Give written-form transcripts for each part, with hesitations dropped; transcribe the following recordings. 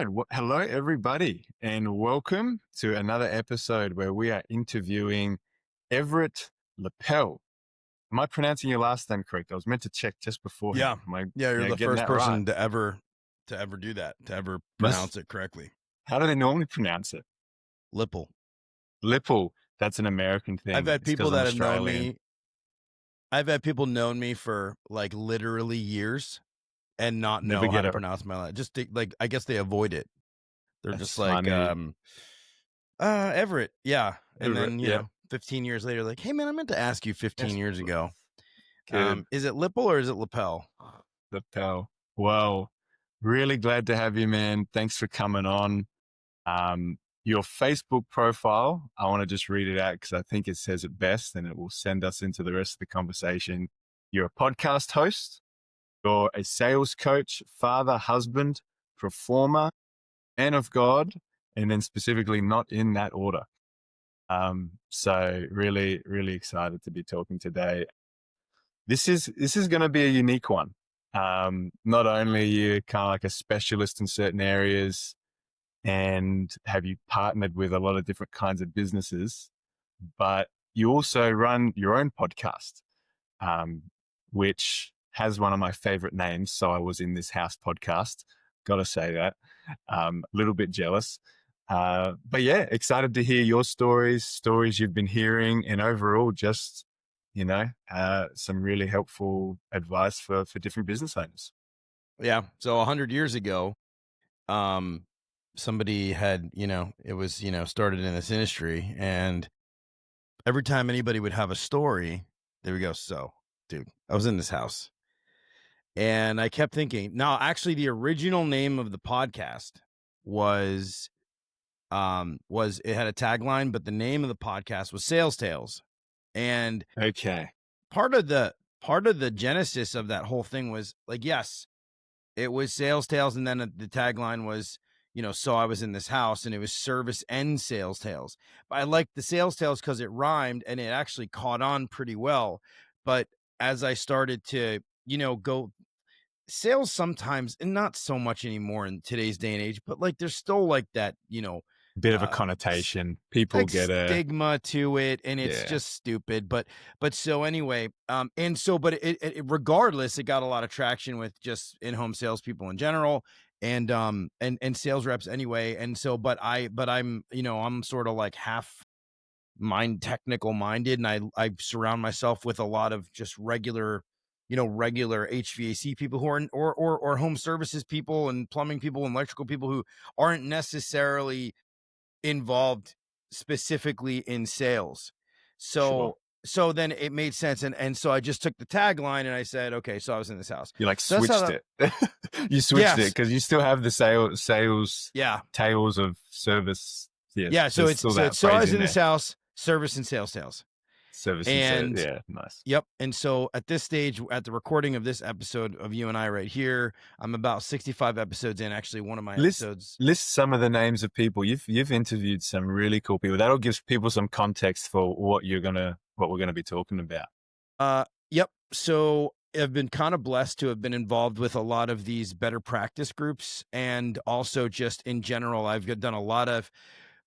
right. Hello, everybody, and welcome to another episode where we are interviewing Everett Lippel. Am I pronouncing your last name correct? I was meant to check just beforehand. You're the getting first that person right? to ever do that, to ever pronounce it correctly. How do they normally pronounce it? Lippel. Lippel. That's an American thing. I've had It's 'cause people I'm that have known Australian. me. I've had people known me for like literally years and not Never know how get to it. pronounce my last. I guess they avoid it. They're That's just like, funny. Everett, yeah. And Everett, then yeah. 15 years later, like, hey man, I meant to ask you 15 Yes. years ago. Good. Is it Lippel or is it Lippel? Lippel. Well, really glad to have you, man. Thanks for coming on. Your Facebook profile, I want to just read it out because I think it says it best and it will send us into the rest of the conversation. You're a podcast host, you're a sales coach, father, husband, performer, man of God, and then specifically not in that order. So really, really excited to be talking today. This is going to be a unique one. Not only are you kind of like a specialist in certain areas, and have you partnered with a lot of different kinds of businesses, but you also run your own podcast, which has one of my favorite names. So I was in this house podcast. Got to say that. A little bit jealous. But yeah, excited to hear your stories you've been hearing, and overall just, some really helpful advice for different business owners. Yeah. So 100 years ago, somebody had, it was, started in this industry, and every time anybody would have a story, they would go, so, dude, I was in this house. And I kept thinking, no, actually the original name of the podcast was it had a tagline, but the name of the podcast was Sales Tales. And Okay. part of the genesis of that whole thing was like, yes, it was Sales Tales, and then the tagline was, so I was in this house, and it was service and sales tales. But I liked the sales tales because it rhymed and it actually caught on pretty well. But as I started to, go sales sometimes, and not so much anymore in today's day and age, but like there's still like that, Bit of a connotation. People like get a, stigma to it, and it's yeah. just stupid. But so anyway, and so, but it regardless, it got a lot of traction with just in-home salespeople in general, and sales reps anyway. And so, but I'm, I'm sort of like half technical minded, and I surround myself with a lot of just regular HVAC people who are or home services people and plumbing people and electrical people who aren't necessarily involved specifically in sales. Sure. So then it made sense. And so I just took the tagline and I said, okay, so I was in this house. You like So that's how switched it. You switched it Yes. because you still have the sales Yeah. tales of service. Yes, Yeah. So there's it's still so, that so I phrase was in there. this house, service and sales tales. Service and sales. And Yeah, nice. yep. And so at this stage, at the recording of this episode of you and I right here, I'm about 65 episodes in. Actually, one of my episodes. List some of the names of people you've interviewed. Some really cool people. That'll give people some context for what we're gonna be talking about. Yep. So I've been kind of blessed to have been involved with a lot of these better practice groups, and also just in general, I've done a lot of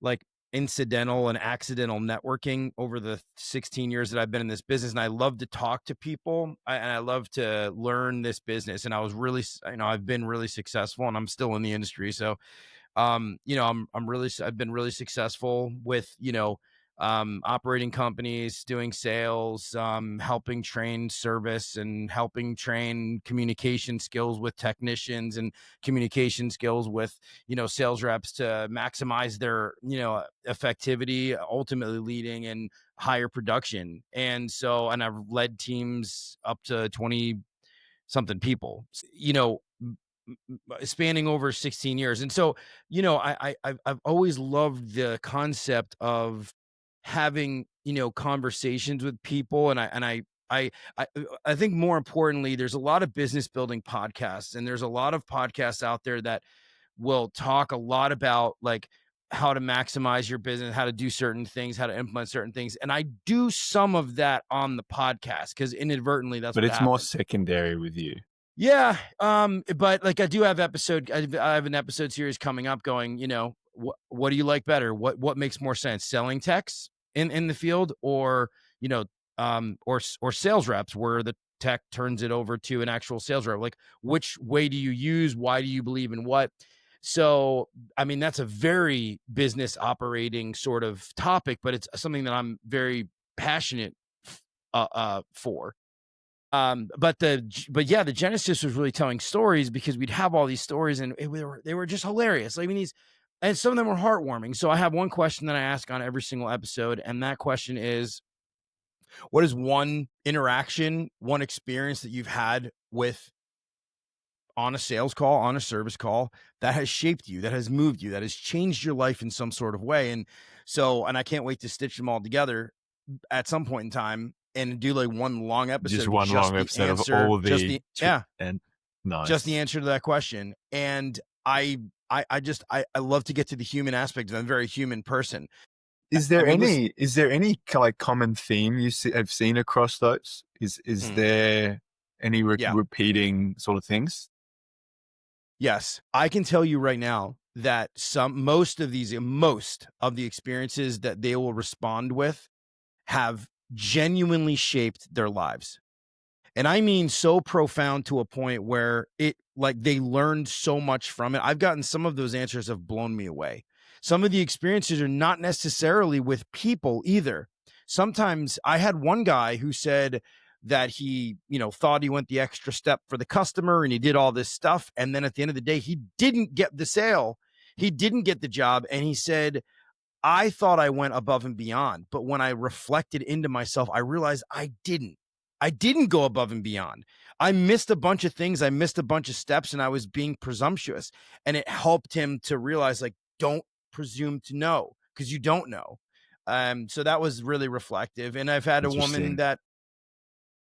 like incidental and accidental networking over the 16 years that I've been in this business. And I love to talk to people, and I love to learn this business. And I was really, I've been really successful, and I'm still in the industry. So, I've been really successful with, operating companies, doing sales, helping train service, and helping train communication skills with technicians, and communication skills with, sales reps to maximize their, effectivity, ultimately leading in higher production. And so, and I've led teams up to 20 something people, spanning over 16 years. And so, I've always loved the concept of having, conversations with people. And I think more importantly, there's a lot of business building podcasts, and there's a lot of podcasts out there that will talk a lot about like how to maximize your business, how to do certain things, how to implement certain things. And I do some of that on the podcast because inadvertently that's But what it's more happens. secondary with you. Yeah, but like I do have I have an episode series coming up going, what do you like better? What makes more sense? Selling techs in the field, or, you know, or sales reps where the tech turns it over to an actual sales rep. Like, which way do you use? Why do you believe in what? So, I mean, that's a very business operating sort of topic, but it's something that I'm very passionate for. But yeah, the genesis was really telling stories because we'd have all these stories and they were just hilarious. Like, I mean, these, and some of them were heartwarming. So I have one question that I ask on every single episode, and that question is, what is one interaction, one experience that you've had with on a sales call, on a service call that has shaped you, that has moved you, that has changed your life in some sort of way? And so, and I can't wait to stitch them all together at some point in time and do like one long episode Just of one long episode of all the and just the nice. answer to that question. And I love to get to the human aspect. I'm a very human person. Is And there we listen. any like common theme have seen across those? Is Mm, there any yeah. repeating sort of things? Yes. I can tell you right now that most of the experiences that they will respond with have genuinely shaped their lives. And I mean so profound to a point where it like they learned so much from it. I've gotten some of those answers have blown me away. Some of the experiences are not necessarily with people either. Sometimes I had one guy who said that he, thought he went the extra step for the customer and he did all this stuff. And then at the end of the day, he didn't get the sale. He didn't get the job. And he said, I thought I went above and beyond, but when I reflected into myself, I realized I didn't. I didn't go above and beyond. I missed a bunch of things. I missed a bunch of steps and I was being presumptuous. And it helped him to realize, like, don't presume to know because you don't know. So that was really reflective. And I've had a woman Interesting. that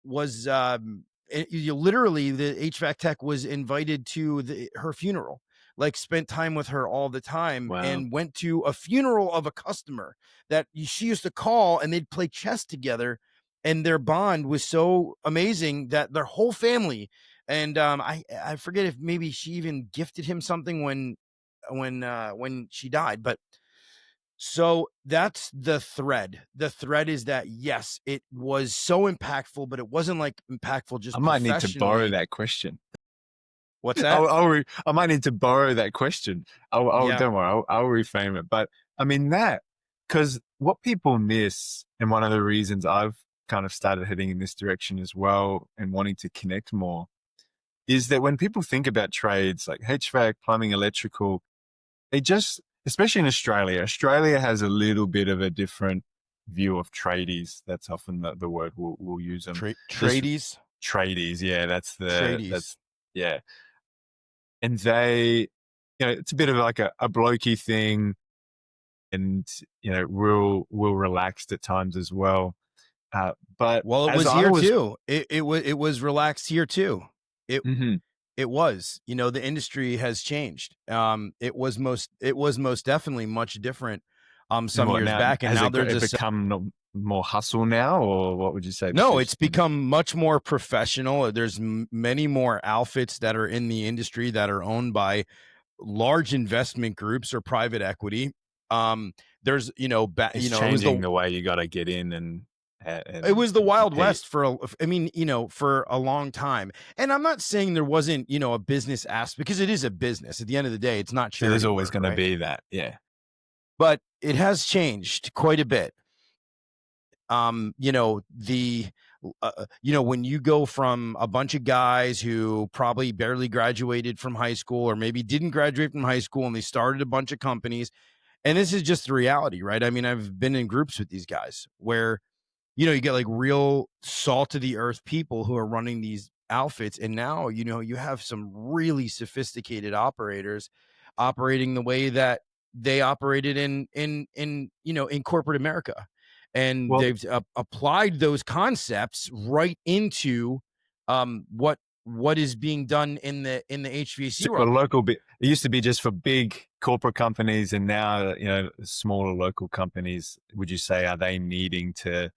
was literally the HVAC tech was invited to her funeral, like spent time with her all the time Wow. and went to a funeral of a customer that she used to call and they'd play chess together. And their bond was so amazing that their whole family, and I forget if maybe she even gifted him something when she died, but so that's the thread. The thread is that, yes, it was so impactful, but it wasn't like impactful I just might need to borrow professionally. that question. What's that? I might need to borrow that question. Yeah. Don't worry. I'll reframe it. But I mean because what people miss, and one of the reasons I've kind of started heading in this direction as well and wanting to connect more, is that when people think about trades like HVAC, plumbing, electrical, they just, especially in Australia has a little bit of a different view of tradies. That's often the word we'll use them. Just Tradies. tradies. Yeah, Tradies. that's, yeah. And they, it's a bit of like a blokey thing, and, real relaxed at times as well. But Well, it as was I here was, too. It was relaxed here too. It mhm, it was. The industry has changed. It was most definitely much different and some what years now, back, and has now there's it a become more hustle now, or what would you say the no, shift's it's been? become much more professional. There's many more outfits that are in the industry that are owned by large investment groups or private equity. Um, there's, It's it was changing the the way you got to get in it was the and Wild compete. West I mean, for a long time. And I'm not saying there wasn't, a business aspect because it is a business. At the end of the day, it's not So there's charity always work, going to right? be that. Yeah. But it has changed quite a bit. When you go from a bunch of guys who probably barely graduated from high school or maybe didn't graduate from high school and they started a bunch of companies, and this is just the reality, right? I mean, I've been in groups with these guys where you get like real salt of the earth people who are running these outfits. And now, you have some really sophisticated operators operating the way that they operated in corporate America. And Well, they've applied those concepts right into what is being done in the HVAC for world. local, it used to be just for big corporate companies, and now, smaller local companies, would you say, are they needing to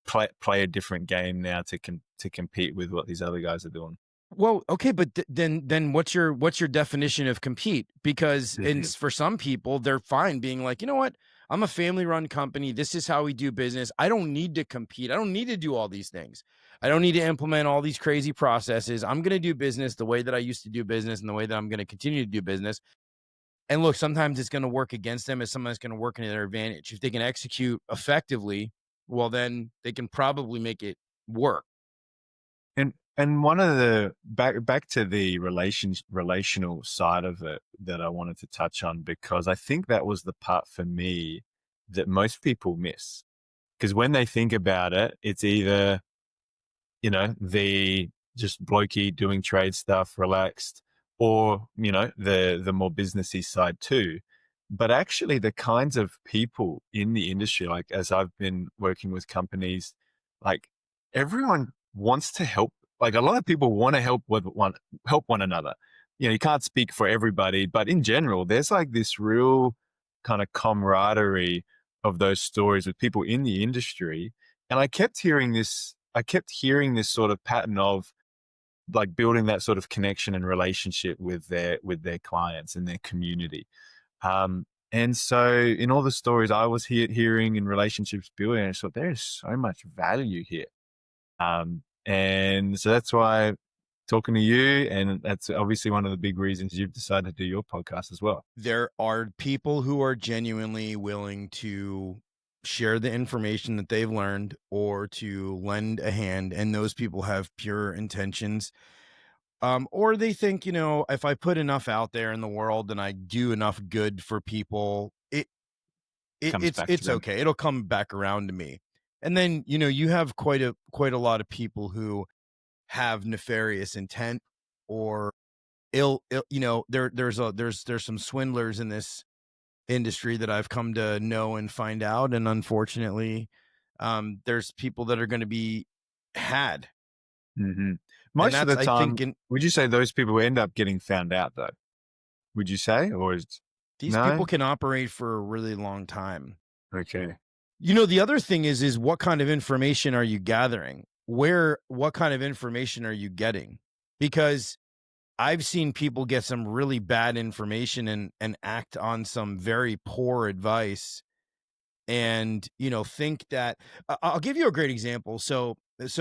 play a different game now to compete with what these other guys are doing? Well, okay, but then what's your definition of compete? Because Mhm. for some people, they're fine being like, you know what, I'm a family run company. This is how we do business. I don't need to compete. I don't need to do all these things. I don't need to implement all these crazy processes. I'm going to do business the way that I used to do business and the way that I'm going to continue to do business. And look, sometimes it's going to work against them, and sometimes it's going to work in their advantage. If they can execute effectively, well, then they can probably make it work. And one of the back to the relational side of it that I wanted to touch on, because I think that was the part for me that most people miss. Because when they think about it, it's either, the just blokey doing trade stuff, relaxed, or, the more businessy side too. But actually the kinds of people in the industry, like as I've been working with companies, like everyone wants to help. Like a lot of people want to help one another. You can't speak for everybody, but in general, there's like this real kind of camaraderie of those stories with people in the industry. And I kept hearing this sort of pattern of like building that sort of connection and relationship with their clients and their community. And so in all the stories I was hearing in relationships building, I thought there is so much value here. And so that's why talking to you, and that's obviously one of the big reasons you've decided to do your podcast as well. There are people who are genuinely willing to share the information that they've learned or to lend a hand, and those people have pure intentions. Or they think, if I put enough out there in the world and I do enough good for people, it, it Comes it's back to it's them. okay. It'll come back around to me. And then, you have quite a lot of people who have nefarious intent or ill, there's some swindlers in this industry that I've come to know and find out. And unfortunately, there's people that are going to be had. Hmm. And Most of that's, the I think, time, in would you say those people end up getting found out though? Would you say, or is these people no? can operate for a really long time. Okay. The other thing is what kind of information are you gathering? What kind of information are you getting? Because I've seen people get some really bad information and act on some very poor advice and think that I'll give you a great example. So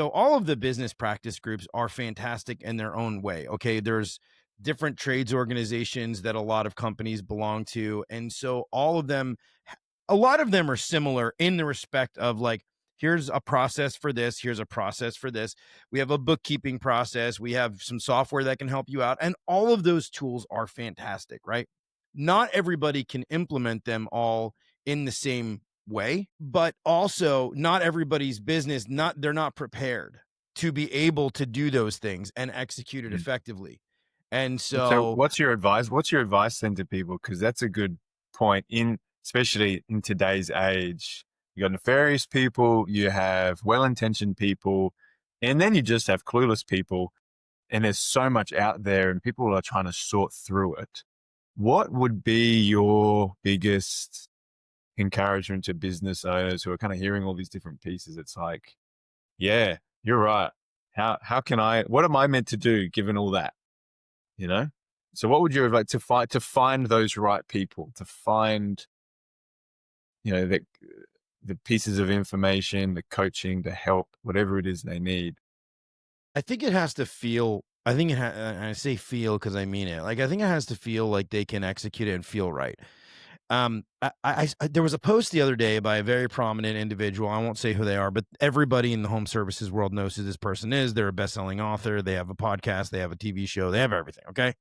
all of the business practice groups are fantastic in their own way. Okay, there's different trades organizations that a lot of companies belong to, and so all of them, a lot of them are similar in the respect of like, here's a process for this, here's a process for this, we have a bookkeeping process, we have some software that can help you out, and all of those tools are fantastic, right? Not everybody can implement them all in the same way, but also not everybody's business, not they're not prepared to be able to do those things and execute it Mm. effectively. And So so what's your advice? What's your advice then to people? Because that's a good point especially in today's age. You got nefarious people, you have well-intentioned people, and then you just have clueless people. And there's so much out there and people are trying to sort through it. What would be your biggest encouragement to business owners who are kind of hearing all these different pieces? It's like, yeah, you're right. What am I meant to do given all that? You know? So what would you like to find those right people, to find, the pieces of information, the coaching, the help, whatever it is they need? I think it has to feel. I think I say feel because I mean it. Like I think it has to feel like they can execute it and feel right. There was a post the other day by a very prominent individual. I won't say who they are, but everybody in the home services world knows who this person is. They're a best-selling author. They have a podcast. They have a TV show. They have everything. Okay.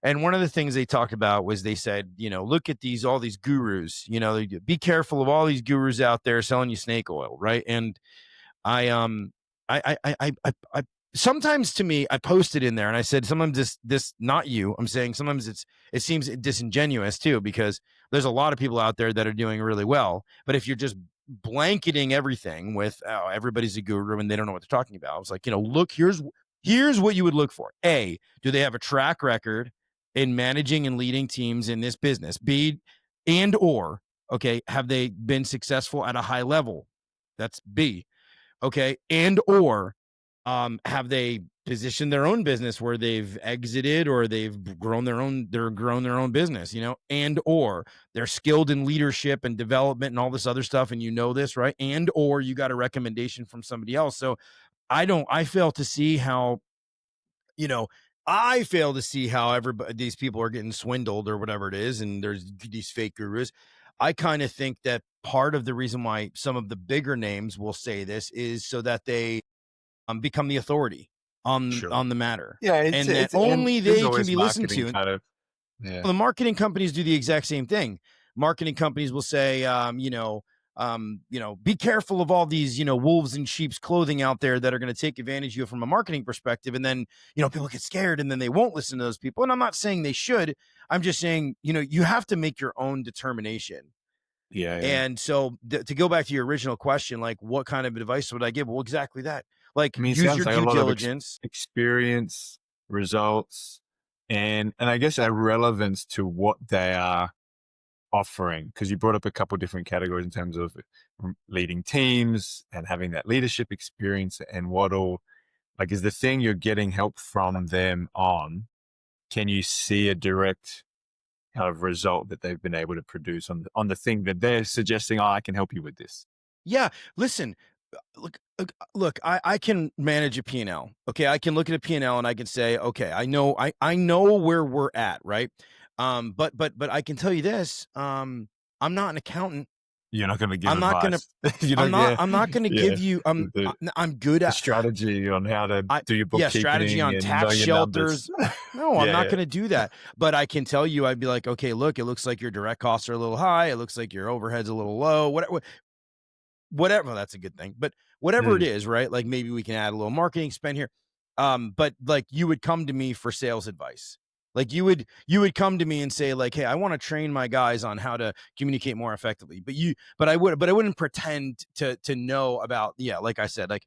And one of the things they talked about was they said, look at all these gurus. Be careful of all these gurus out there selling you snake oil, right? And I I sometimes to me I posted in there and I said sometimes this not you. I'm saying sometimes it seems disingenuous too because there's a lot of people out there that are doing really well. But if you're just blanketing everything with everybody's a guru and they don't know what they're talking about, I was like, look, here's what you would look for. A, do they have a track record in managing and leading teams in this business? B, and or okay, have they been successful at a high level? That's B. Okay. And or have they positioned their own business where they've exited or they've grown their own business, and or they're skilled in leadership and development and all this other stuff, and this, right? And or you got a recommendation from somebody else. So I fail to see how, you know, I fail to see how everybody these people are getting swindled or whatever it is, and there's these fake gurus. I kind of think that part of the reason why some of the bigger names will say this is so that they become the authority Sure. on the matter, Yeah, and that and only there's they can always be listened marketing to. kind of, yeah. The marketing companies do the exact same thing. Marketing companies will say, be careful of all these, wolves in sheep's clothing out there that are going to take advantage of you from a marketing perspective. And then, people get scared and then they won't listen to those people. And I'm not saying they should. I'm just saying, you have to make your own determination. Yeah, yeah. And so to go back to your original question, like what kind of advice would I give? Well, exactly that. Like I mean, it use sounds your like a due lot of diligence. experience, results, and I guess a relevance to what they are offering. Because you brought up a couple different categories in terms of leading teams and having that leadership experience, and what all, like, is the thing you're getting help from them on. Can you see a direct kind of result that they've been able to produce on the thing that they're suggesting? Oh, I can help you with this. Yeah. Listen, look, I can manage a P&L. Okay. I can look at a P&L and I can say, okay, I know where we're at. Right. But I can tell you this, I'm not an accountant. You're not going to give I'm not going to, advice. You know, yeah, I'm not going to yeah. give you, The, I'm good the at, strategy on how to I, do your yeah, strategy bookkeeping on and know tax your numbers. shelters. No, I'm Yeah, not yeah. going to do that. But I can tell you, I'd be like, okay, look, it looks like your direct costs are a little high. It looks like your overhead's a little low. Whatever, well, that's a good thing, but whatever it Mm. is, right? Like maybe we can add a little marketing spend here. But like you would come to me for sales advice. Like you would come to me and say like, "Hey, I want to train my guys on how to communicate more effectively." But I wouldn't pretend to know about, yeah, like I said, like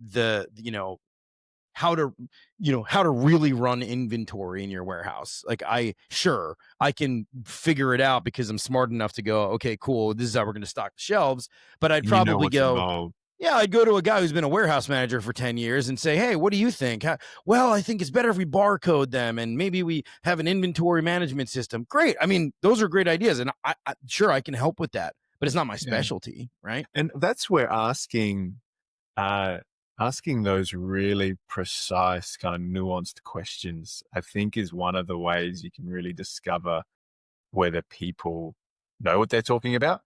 the how to how to really run inventory in your warehouse. Like I can figure it out because I'm smart enough to go, okay, cool, this is how we're going to stock the shelves. But I'd And you know probably what's go, involved. yeah, I'd go to a guy who's been a warehouse manager for 10 years and say, hey, what do you think? Well, I think it's better if we barcode them and maybe we have an inventory management system. Great. I mean, those are great ideas, and I sure I can help with that, but it's not my Yeah. specialty, right? And that's where uh, asking those really precise, kind of nuanced questions, I think, is one of the ways you can really discover whether people know what they're talking about.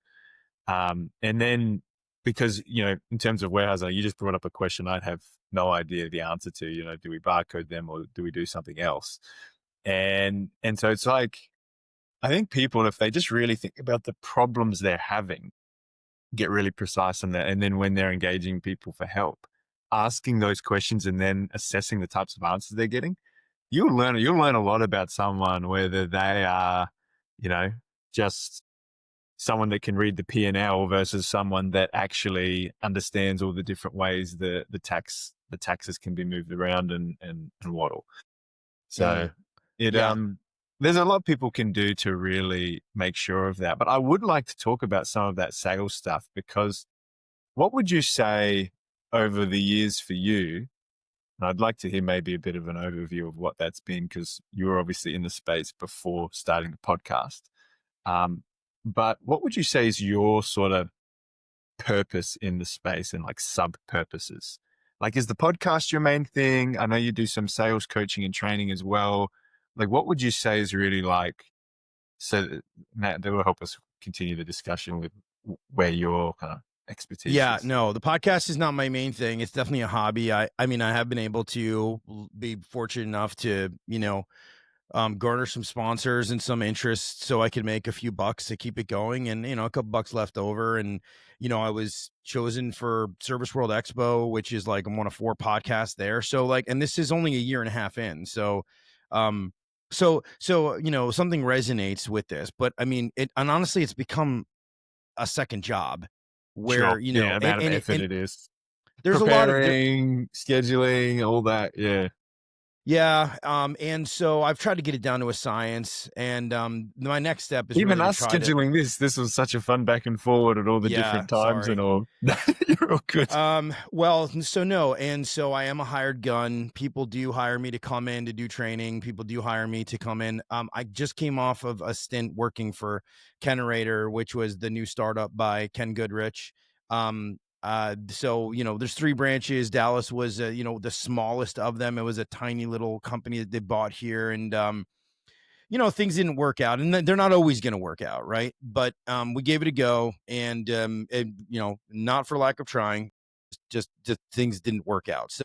And then, because, in terms of warehousing, you just brought up a question I'd have no idea the answer to, do we barcode them or do we do something else? And so it's like, I think people, if they just really think about the problems they're having, get really precise on that. And then when they're engaging people for help, asking those questions and then assessing the types of answers they're getting, you'll learn a lot about someone, whether they are, you know, just someone that can read the P&L versus someone that actually understands all the different ways the taxes can be moved around and waddle. So Mm, it yeah. there's a lot people can do to really make sure of that. But I would like to talk about some of that sales stuff, because what would you say over the years for you? And I'd like to hear maybe a bit of an overview of what that's been, because you were obviously in the space before starting the podcast. Um, but what would you say is your sort of purpose in the space, and like sub purposes? Like, is the podcast your main thing? I know you do some sales coaching and training as well. Like, what would you say is really like, so that will help us continue the discussion with where your kind of expertise Yeah, is? no, the podcast is not my main thing. It's definitely a hobby. I mean, I have been able to be fortunate enough to, garner some sponsors and some interest so I could make a few bucks to keep it going, and, a couple bucks left over. And, I was chosen for Service World Expo, which is like I'm one of 4 podcasts there. So like, and this is only a year and a half in. So, something resonates with this, but I mean, and honestly, it's become a second job Sure. where, Yeah, amount of and effort it is. there's a lot of Preparing, scheduling, all that. Yeah. Yeah, and so I've tried to get it down to a science, and, my next step is Even really to us try to. scheduling this was such a fun back and forward at all the Yeah, different times and sorry. all. You're all good. Well, so no, and so I am a hired gun. People do hire me to come in to do training. People do hire me to come in. I just came off of a stint working for Kenerator, which was the new startup by Ken Goodrich. So there's 3 branches. Dallas was, the smallest of them. It was a tiny little company that they bought here, and things didn't work out, and they're not always going to work out, right? But we gave it a go, and not for lack of trying, just things didn't work out. So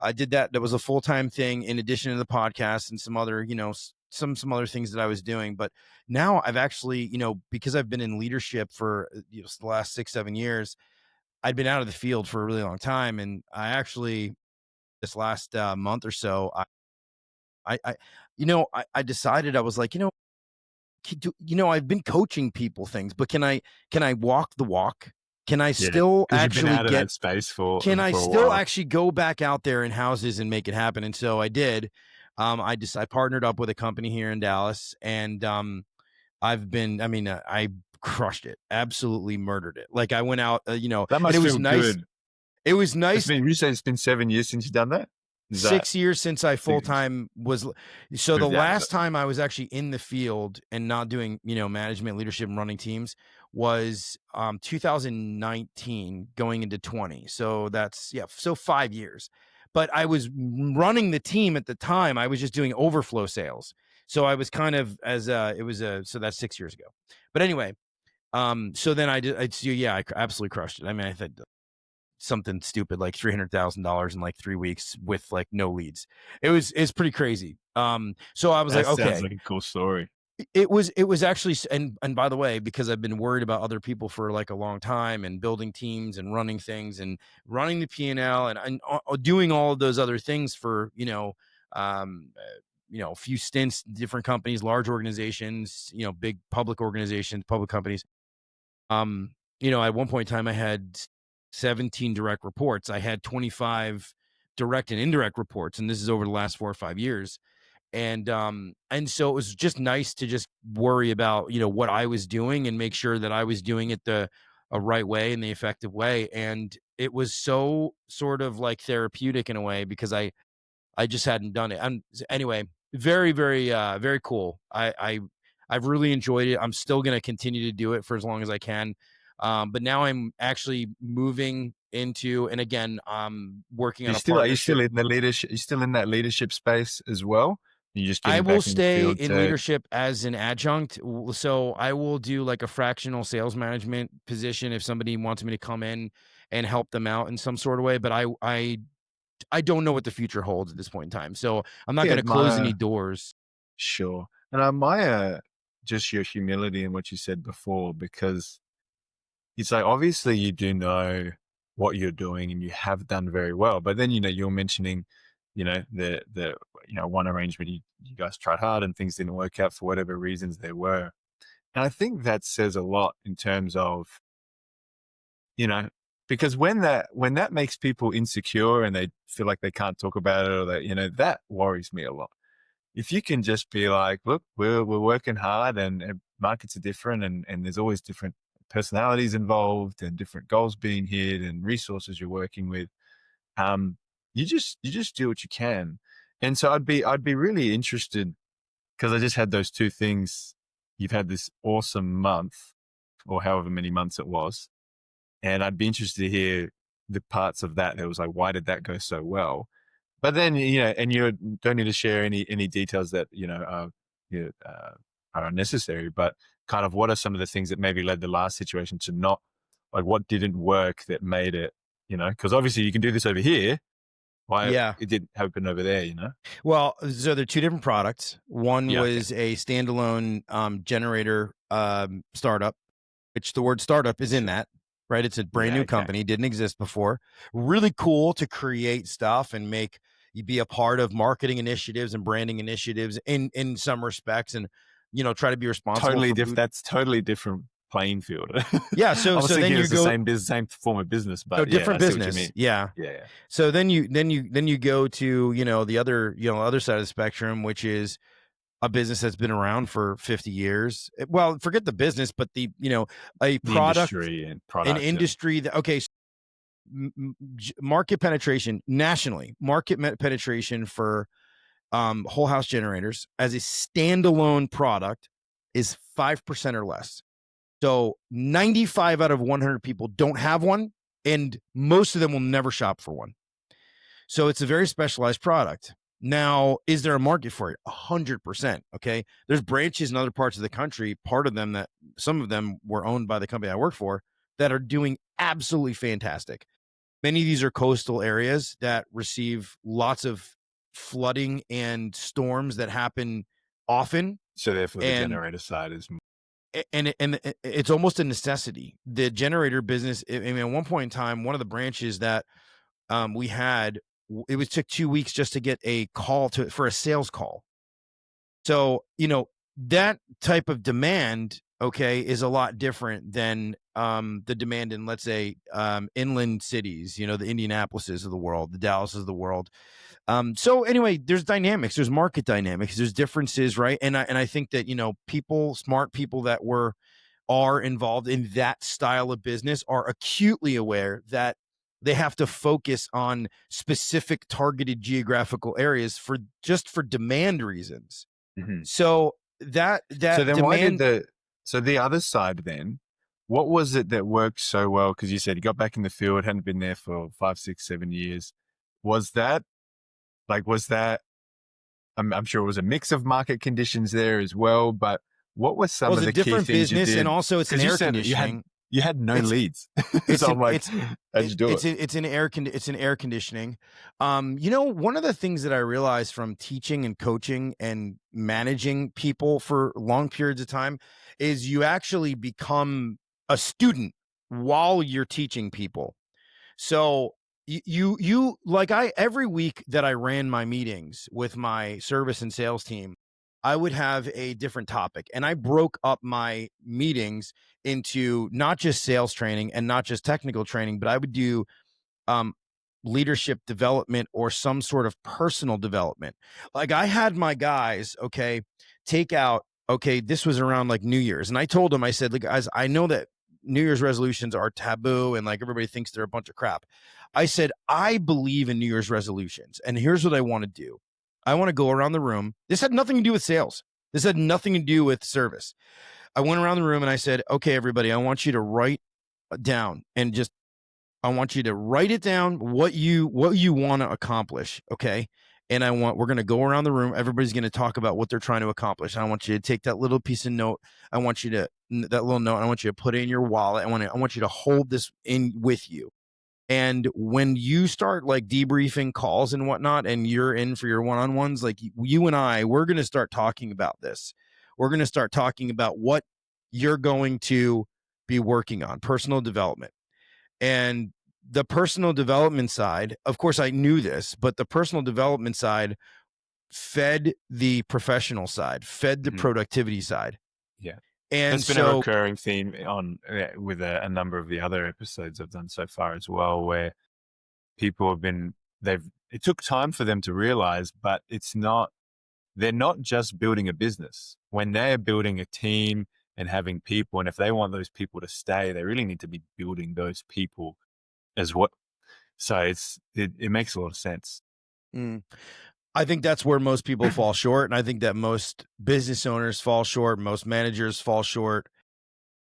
I did that. That was a full time thing in addition to the podcast and some other, some other things that I was doing. But now I've actually, because I've been in leadership for the last 6-7 years, I'd been out of the field for a really long time, and I actually this last month or so, I decided I was like, I've been coaching people things, but can I walk the walk? Can I Yeah, still because you've been actually out of get that space for can I for a still while. actually go back out there in houses and make it happen? And so I did. I partnered up with a company here in Dallas, and I crushed it, absolutely murdered it. Like I went out, That and must it was feel nice. good. It was It's nice. been you say it's been 7 years since you've done that? Is that 6 years since I full 6 time was. So the moved out of it? last time I was actually in the field and not doing, management, leadership, and running teams was 2019 going into 20. So that's, yeah, so 5 years. But I was running the team at the time. I was just doing overflow sales. So I was kind of as it was so that's 6 years ago. But anyway, so then I absolutely crushed it. I mean, I think something stupid like $300,000 in like 3 weeks with like no leads. It's pretty crazy. So I was like, That sounds okay, like a cool story. it was actually, and by the way, because I've been worried about other people for like a long time and building teams and running things and running the P&L and doing all of those other things for, a few stints, different companies, large organizations, big public organizations, public companies. At one point in time, I had 17 direct reports. I had 25 direct and indirect reports, and this is over the last 4 or 5 years. And so it was just nice to just worry about, what I was doing and make sure that I was doing it the a right way and the effective way. And it was so sort of like therapeutic in a way because I just hadn't done it. Anyway, very, very, very cool. I've really enjoyed it. I'm still going to continue to do it for as long as I can. But now I'm actually moving into, and again, working on a Are you partnership. still in the leadership? You still in that leadership space as well? You're just I getting will back in the stay field in to leadership as an adjunct. So I will do like a fractional sales management position if somebody wants me to come in and help them out in some sort of way. But I don't know what the future holds at this point in time. So I'm not yeah, going to close any admire. doors. Sure. And I admire just your humility and what you said before, because it's like obviously you do know what you're doing and you have done very well. But then, you're mentioning, the one arrangement you guys tried hard and things didn't work out for whatever reasons there were. And I think that says a lot in terms of, you know, because when that makes people insecure and they feel like they can't talk about it or that, that worries me a lot. If you can just be like, look, we're working hard and markets are different and there's always different personalities involved and different goals being hit and resources you're working with. You just do what you can. And so I'd be really interested because I just had those two things. You've had this awesome month or however many months it was. And I'd be interested to hear the parts of that was like, why did that go so well? But then, and you don't need to share any details that, are unnecessary, but kind of what are some of the things that maybe led the last situation to not, like what didn't work that made it, because obviously you can do this over here. Why Yeah. it didn't happen over there? Well, so they're two different products. One Yeah. Okay. was a standalone generator startup, which the word startup is in Sure. that, right? It's a brand Yeah. new Okay. company, didn't exist before. Really cool to create stuff and make you be a part of marketing initiatives and branding initiatives in some respects, and try to be responsible Totally for different. boot. That's totally different. playing field. Yeah, I was so then thinking you it's the go same form of business, no, but yeah, I different see what you business. mean. Yeah. Yeah. So then you go to, the other side of the spectrum, which is a business that's been around for 50 years. Well, forget the business, but a The product, industry and an product and industry that, okay, market penetration nationally, penetration for whole house generators as a standalone product is 5% or less. So 95 out of 100 people don't have one, and most of them will never shop for one. So it's a very specialized product. Now, is there a market for it? 100%. Okay. There's branches in other parts of the country, part of them that some of them were owned by the company I work for, that are doing absolutely fantastic. Many of these are coastal areas that receive lots of flooding and storms that happen often. so therefore the And generator side is and it's almost a necessity. The generator business, I mean, at one point in time, one of the branches that we had, it took 2 weeks just to get a call for a sales call. So, that type of demand, okay, is a lot different than the demand in, let's say, inland cities, the Indianapolises of the world, the Dallases of the world. So anyway, there's dynamics, there's market dynamics, there's differences, right? And I think that, smart people that are involved in that style of business are acutely aware that they have to focus on specific targeted geographical areas for demand reasons. Mhm. So So that then why did demand, the other side then, what was it that worked so well? Because you said you got back in the field, hadn't been there for 5, 6, 7 years. Was that was that I'm sure it was a mix of market conditions there as well, but what were well, some it's of a the key different things you business, and did? also it's an Because you air said conditioning. you had no It's leads. it's So an I'm like, it's how'd you do it? it's an air conditioning. One of the things that I realized from teaching and coaching and managing people for long periods of time is you actually become a student while you're teaching people. So every week that I ran my meetings with my service and sales team, I would have a different topic, and I broke up my meetings into not just sales training and not just technical training, but I would do um, leadership development or some sort of personal development. Like I had my guys, okay, take out, okay, this was around like New Year's. And I told them, I said, look, guys, I know that New Year's resolutions are taboo and like everybody thinks they're a bunch of crap. I said, I believe in New Year's resolutions. And here's what I want to do. I want to go around the room. This had nothing to do with sales. This had nothing to do with service. I went around the room and I said, okay, everybody, I want you to write down and just I want you to write it down what you want to accomplish, okay? And we're going to go around the room. Everybody's going to talk about what they're trying to accomplish. I want you to take that little piece of note. I want you to that little note. I want you to put it in your wallet. I want you to hold this in with you. And when you start like debriefing calls and whatnot, and you're in for your one-on-ones, like you and we're going to start talking about this. We're going to start talking about what you're going to be working on, personal development. And the personal development side, of course, I knew this, but the personal development side fed the professional side, fed the productivity side. Yeah. And That's been a so, recurring theme with a number of the other episodes I've done so far as well, where people have been, it took time for them to realize, but they're not just building a business. When they're building a team and having people, and if they want those people to stay, they really need to be building those people as what. So it makes a lot of sense. I think that's where most people fall short. And I think that most business owners fall short. Most managers fall short.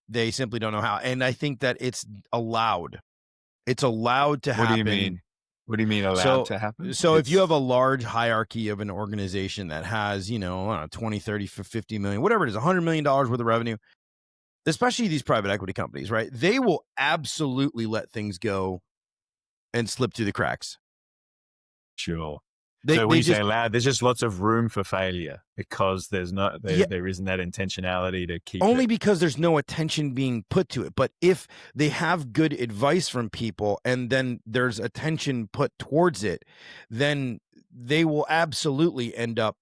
They simply don't know how. And I think that it's allowed. It's allowed to What do you happen. mean? What do you mean allowed to happen? So if you have a large hierarchy of an organization that has, I don't know, 20, 30, 50 million, whatever it is, $100 million worth of revenue, especially these private equity companies, right? They will absolutely let things go and slip through the cracks. Sure. They So when you just say allowed, there's just lots of room for failure because there isn't that intentionality to keep only it. because there's no attention being put to it. But if they have good advice from people and then there's attention put towards it, then they will absolutely end up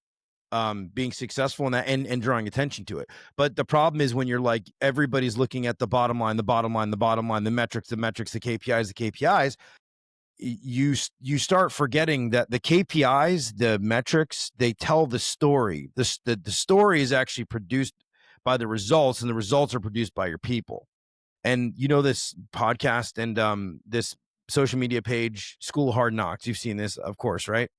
being successful in that and drawing attention to it. But the problem is when you're like everybody's looking at the bottom line, the metrics, the KPIs, you start forgetting that the KPIs, the metrics, they tell the story. The story is actually produced by the results, and the results are produced by your people. And this podcast and this social media page, School of Hard Knocks, you've seen this, of course, right?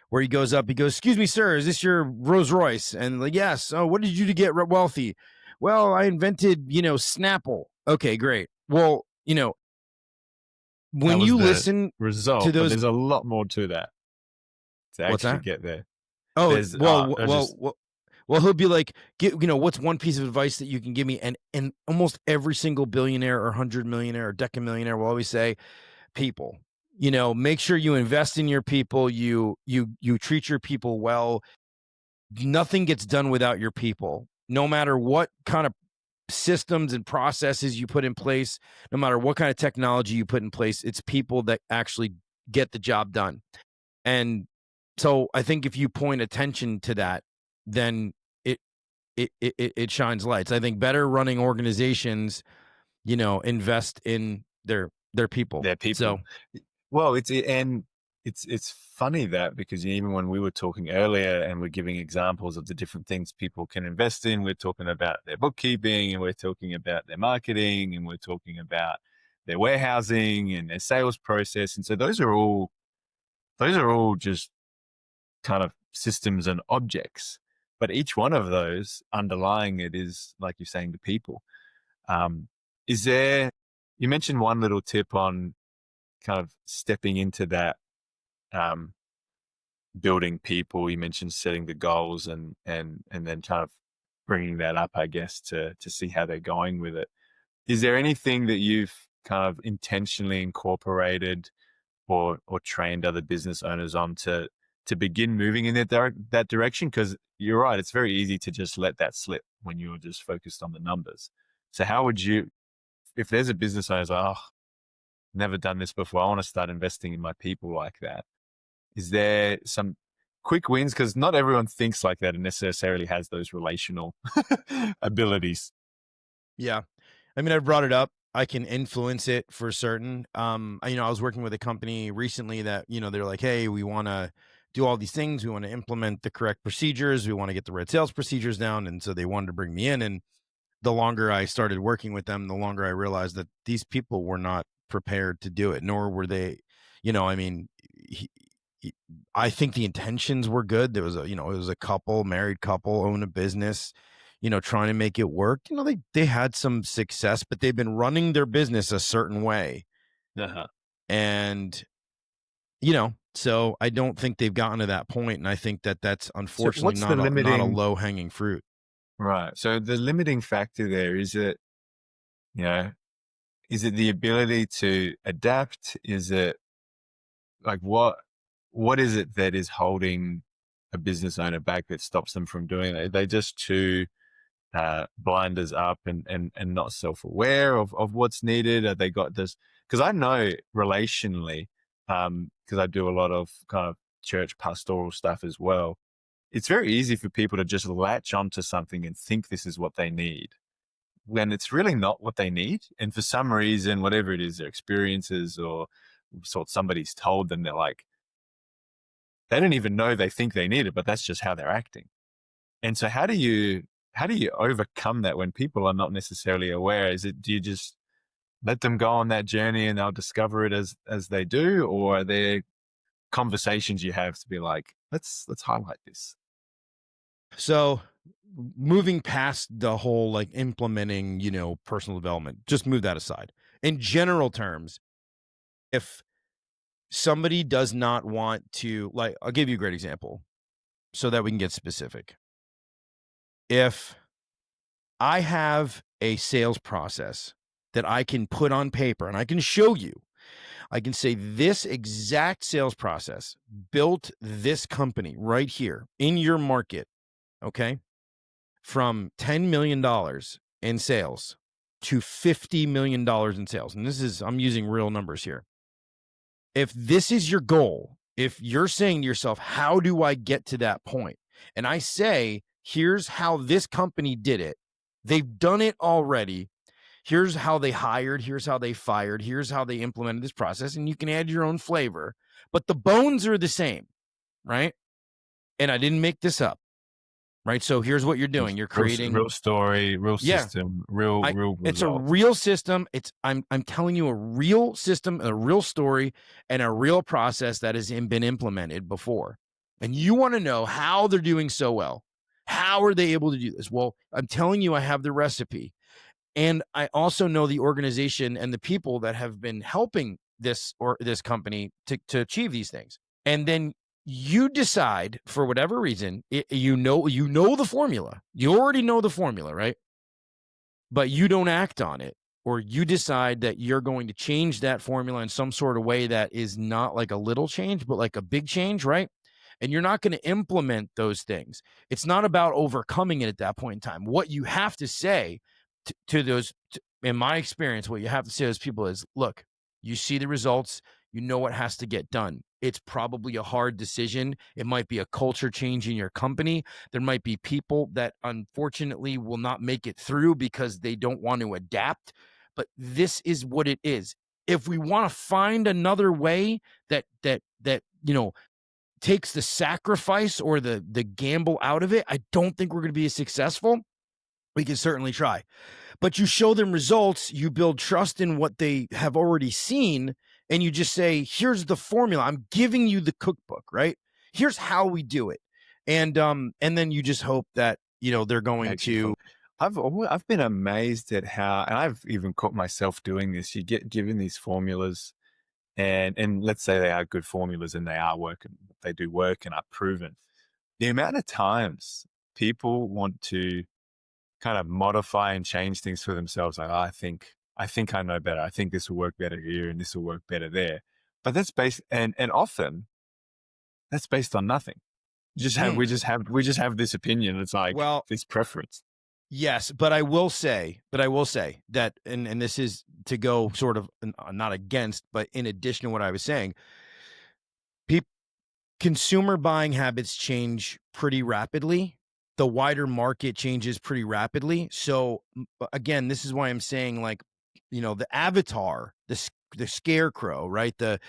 Where he goes, "Excuse me, sir, is this your Rolls Royce?" And like, "Yes." "Oh, what did you do to get wealthy?" "Well, I invented, Snapple." "Okay, great." Well, That when was you the listen to result, but those, there's a lot more to that to what's actually that? get there. Oh, There's well, I just he'll be like, what's one piece of advice that you can give me?" And almost every single billionaire or 100 millionaire or decamillionaire will always say, people. Make sure you invest in your people. You treat your people well. Nothing gets done without your people. No matter what kind of systems and processes you put in place, no matter what kind of technology you put in place, it's people that actually get the job done. And so I think if you point attention to that, then it shines lights. I think better running organizations, invest in their people. they're people. So Well, it's funny that because even when we were talking earlier and we're giving examples of the different things people can invest in, we're talking about their bookkeeping and we're talking about their marketing and we're talking about their warehousing and their sales process. And so those are all just kind of systems and objects. But each one of those underlying it is, like you're saying, the people. Is there, you mentioned one little tip on kind of stepping into that, um, building people. You mentioned setting the goals and then kind of bringing that up, I guess, to see how they're going with it. Is there anything that you've kind of intentionally incorporated or trained other business owners on to begin moving in that direction? Because you're right, it's very easy to just let that slip when you're just focused on the numbers. So how would you, if there's a business owner who's like, oh, never done this before, I want to start investing in my people like that. Is there some quick wins? Because not everyone thinks like that and necessarily has those relational abilities. yeah, I mean, I've brought it up. I can influence it for certain. I was working with a company recently that, they're like, "Hey, we want to do all these things. We want to implement the correct procedures. We want to get the red sales procedures down." And so they wanted to bring me in. And the longer I started working with them, the longer I realized that these people were not prepared to do it, nor were they, I mean, I think the intentions were good. There was it was a couple, married couple, own a business, trying to make it work. They had some success, but they've been running their business a certain way. Uh-huh. And, so I don't think they've gotten to that point. And I think that that's So unfortunately what's the not a limiting? low hanging fruit. Right. So the limiting factor there is it, you know, is it the ability to adapt? Is it like what is it that is holding a business owner back that stops them from doing it? Are they just too blinders up and not self-aware of what's needed? Are they got this? Because I know relationally, because I do a lot of kind of church pastoral stuff as well. It's very easy for people to just latch onto something and think this is what they need when it's really not what they need. And for some reason, whatever it is, their experiences or what somebody's told them, they're like, they don't even know they think they need it, but that's just how they're acting. And so how do you overcome that when people are not necessarily aware? Do you just let them go on that journey and they'll discover it as they do? Or are there conversations you have to be like, let's highlight this? So moving past the whole like implementing, personal development, just move that aside. In general terms, if somebody does not want to, like, I'll give you a great example so that we can get specific. If I have a sales process that I can put on paper and I can show you, I can say this exact sales process built this company right here in your market, okay, from $10 million in sales to $50 million in sales. And I'm using real numbers here. If this is your goal, if you're saying to yourself, how do I get to that point? and I say, here's how this company did it. They've done it already. Here's how they hired. Here's how they fired. Here's how they implemented this process. And you can add your own flavor, but the bones are the same, right? And I didn't make this up, right? So here's what you're doing. You're creating real story, real yeah, system, real it's a results. real system. I'm telling you a real system, a real story, and a real process that has been implemented before. And you want to know how they're doing so well. How are they able to do this? Well, I'm telling you, I have the recipe. And I also know the organization and the people that have been helping this company to achieve these things. And then you decide for whatever reason, you know the formula. You already know the formula, right? But you don't act on it, or you decide that you're going to change that formula in some sort of way that is not like a little change, but like a big change, right? And you're not going to implement those things. It's not about overcoming it at that point in time. What you have to say to those, in my experience, what you have to say to those people is, look, you see the results, you know what has to get done. It's probably a hard decision. It might be a culture change in your company. There might be people that unfortunately will not make it through because they don't want to adapt. But this is what it is. If we want to find another way that takes the sacrifice or the gamble out of it, I don't think we're going to be as successful. We can certainly try. But you show them results, you build trust in what they have already seen, and you just say, here's the formula. I'm giving you the cookbook, right? Here's how we do it. And then you just hope that, they're going to. I've been amazed at how, and I've even caught myself doing this. You get given these formulas, and let's say they are good formulas and they are working, they do work and are proven. The amount of times people want to kind of modify and change things for themselves. Like, I think I know better. I think this will work better here and this will work better there. But that's based, and often that's based on nothing. We just have this opinion. It's like, well, this preference. Yes, but I will say that, and this is to go sort of not against, but in addition to what I was saying, consumer buying habits change pretty rapidly. The wider market changes pretty rapidly. So again, this is why I'm saying, like, the avatar, the scarecrow, right? The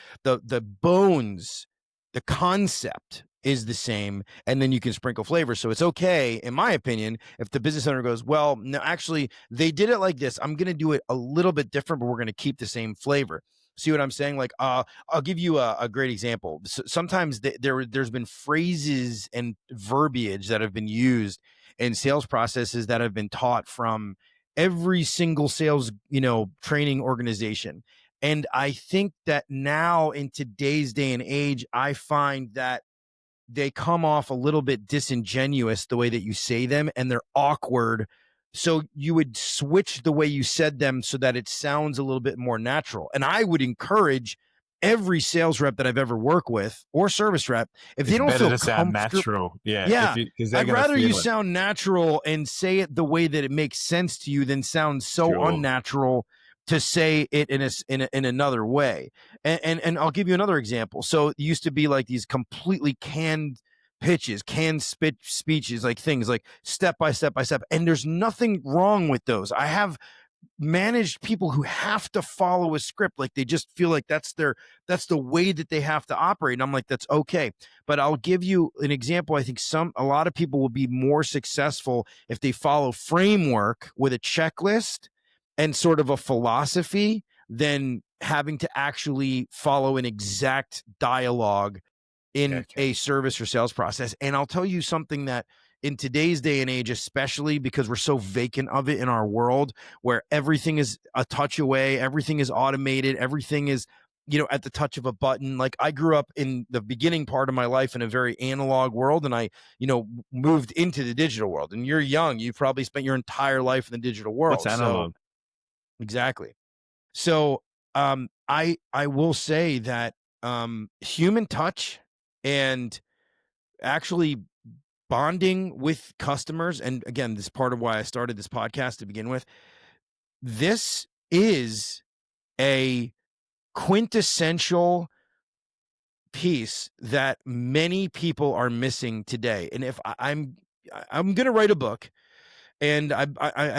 bones, the concept is the same, and then you can sprinkle flavor. So it's okay, in my opinion, if the business owner goes, well, no, actually they did it like this, I'm going to do it a little bit different, but we're going to keep the same flavor. See what I'm saying? Like, I'll give you a great example. Sometimes there's been phrases and verbiage that have been used in sales processes that have been taught from every single sales, training organization. And I think that now in today's day and age, I find that they come off a little bit disingenuous the way that you say them, and they're awkward. So you would switch the way you said them so that it sounds a little bit more natural. And I would encourage every sales rep that I've ever worked with, or service rep, if they don't feel to sound comfortable, natural. Yeah. I'd rather you sound natural and say it the way that it makes sense to you than sound so unnatural to say it in another way. And I'll give you another example. So it used to be like these completely canned pitches, canned speeches, like things like step by step by step. And there's nothing wrong with those. I have managed people who have to follow a script, like they just feel like that's the way that they have to operate. And I'm like, that's okay. But I'll give you an example. I think a lot of people will be more successful if they follow framework with a checklist and sort of a philosophy than having to actually follow an exact dialogue in a service or sales process. And I'll tell you something that in today's day and age, especially because we're so vacant of it in our world, where everything is a touch away, everything is automated, everything is, at the touch of a button. Like, I grew up in the beginning part of my life in a very analog world, and I, moved into the digital world. And you're young, you've probably spent your entire life in the digital world. What's analog? So, exactly. So I will say that human touch and actually bonding with customers, and again, this is part of why I started this podcast to begin with, this is a quintessential piece that many people are missing today. And if I'm going to write a book, and I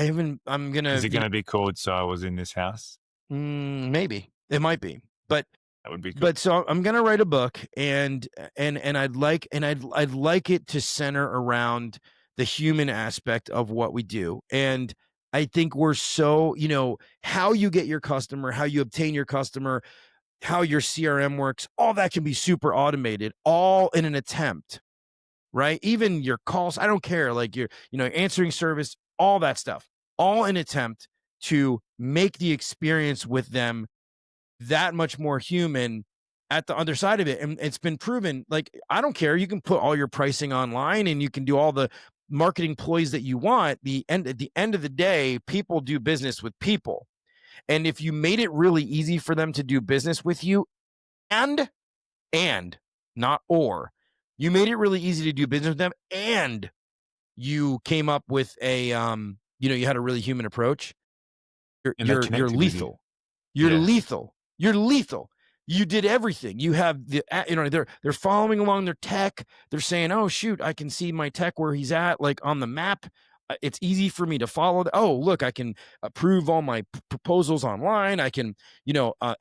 haven't, I'm going Is to, it going to be called So I Was in This House? maybe it might be, but That would be cool. so I'm gonna write a book, and I'd like it to center around the human aspect of what we do. And I think we're so, how you get your customer, how you obtain your customer, how your CRM works, all that can be super automated, all in an attempt, right? Even your calls, I don't care, like your, answering service, all that stuff, all in attempt to make the experience with them that much more human at the other side of it. And it's been proven, like, I don't care. You can put all your pricing online and you can do all the marketing ploys that you want. At the end of the day, people do business with people. And if you made it really easy for them to do business with you, and not or, you made it really easy to do business with them, and you came up with a you had a really human approach, And they you're connected with you. lethal. You're Yeah. lethal. You're lethal. You did everything. You have they're following along their tech. They're saying, "Oh shoot, I can see my tech where he's at, like on the map. It's easy for me to follow. Oh, look, I can approve all my proposals online. I can,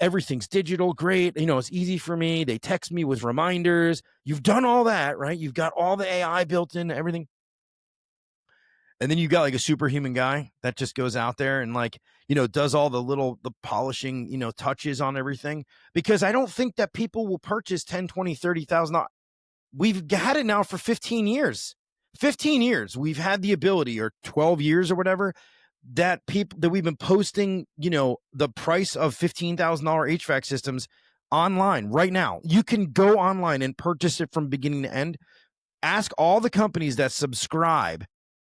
everything's digital. Great. It's easy for me. They text me with reminders. You've done all that, right? You've got all the AI built in, everything. And then you got like a superhuman guy that just goes out there and like, does all the polishing, touches on everything. Because I don't think that people will purchase 10, 20, 30,000. We've had it now for 15 years. 15 years. We've had the ability, or 12 years or whatever, that we've been posting, the price of $15,000 HVAC systems online right now. You can go online and purchase it from beginning to end. Ask all the companies that subscribe.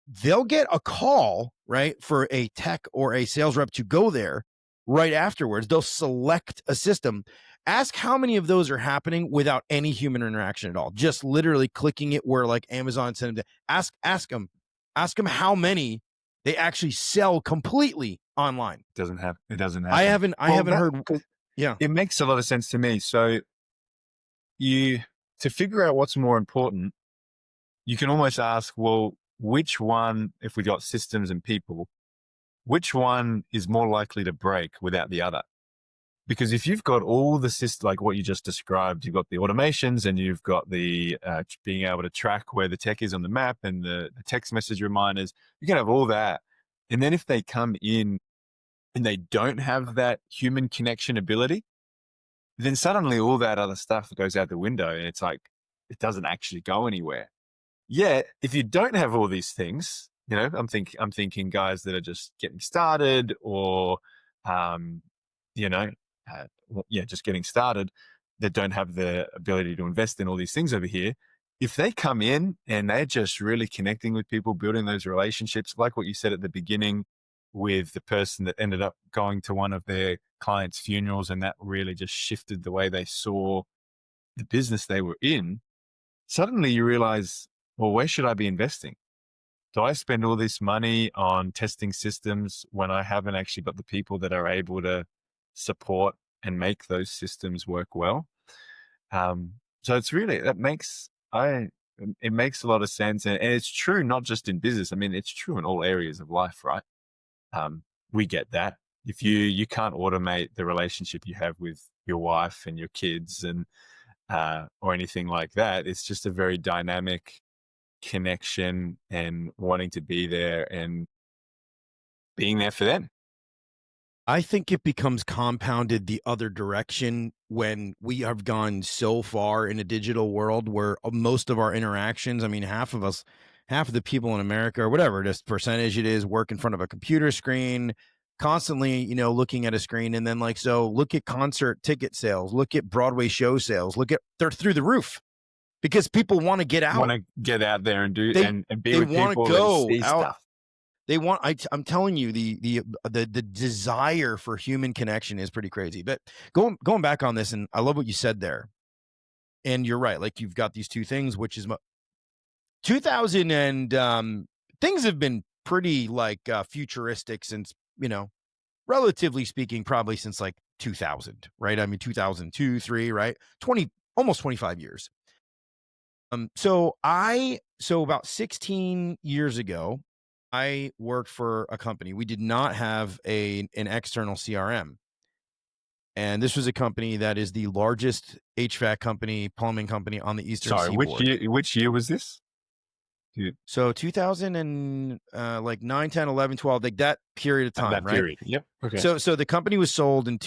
They'll get a call, right, for a tech or a sales rep to go there right afterwards. They'll select a system. Ask how many of those are happening without any human interaction at all. Just literally clicking it where like Amazon sent them to. Ask them how many they actually sell completely online. It doesn't happen. I haven't heard. Yeah. It makes a lot of sense to me. So to figure out what's more important, you can almost ask, well, which one, if we got systems and people, which one is more likely to break without the other? Because if you've got all the systems, like what you just described, you've got the automations and you've got the being able to track where the tech is on the map and the text message reminders, you can have all that. And then if they come in and they don't have that human connection ability, then suddenly all that other stuff goes out the window and it's like, it doesn't actually go anywhere. Yet, if you don't have all these things, I'm thinking guys that are just getting started or, just getting started, that don't have the ability to invest in all these things over here. If they come in and they're just really connecting with people, building those relationships, like what you said at the beginning with the person that ended up going to one of their clients' funerals, and that really just shifted the way they saw the business they were in, suddenly you realize, well, where should I be investing? Do I spend all this money on testing systems when I haven't actually got the people that are able to support and make those systems work well? So it's really, it makes a lot of sense. And it's true, not just in business. I mean, it's true in all areas of life, right? We get that. If you can't automate the relationship you have with your wife and your kids and, or anything like that, it's just a very dynamic connection and wanting to be there and being there for them. I think it becomes compounded the other direction when we have gone so far in a digital world where most of our interactions, I mean, half of the people in America or whatever, just percentage it is, work in front of a computer screen, constantly, looking at a screen. And then so look at concert ticket sales, look at Broadway show sales, they're through the roof because people want to get out. Want to get out there and do and be with people go and see out. stuff. They want. I'm telling you, the desire for human connection is pretty crazy. But going back on this, and I love what you said there. And you're right. Like you've got these two things, which is 2000 and things have been pretty futuristic since relatively speaking, probably since 2000, right? I mean 2002, 3, right? almost 25 years. So about 16 years ago, I worked for a company. We did not have an external CRM. And this was a company that is the largest HVAC company, plumbing company on the Eastern Sorry, Seaboard. which year was this? So 2000 and like 9, 10, 11, 12, like that period of time, That right? period. Yep. Okay. So the company was sold in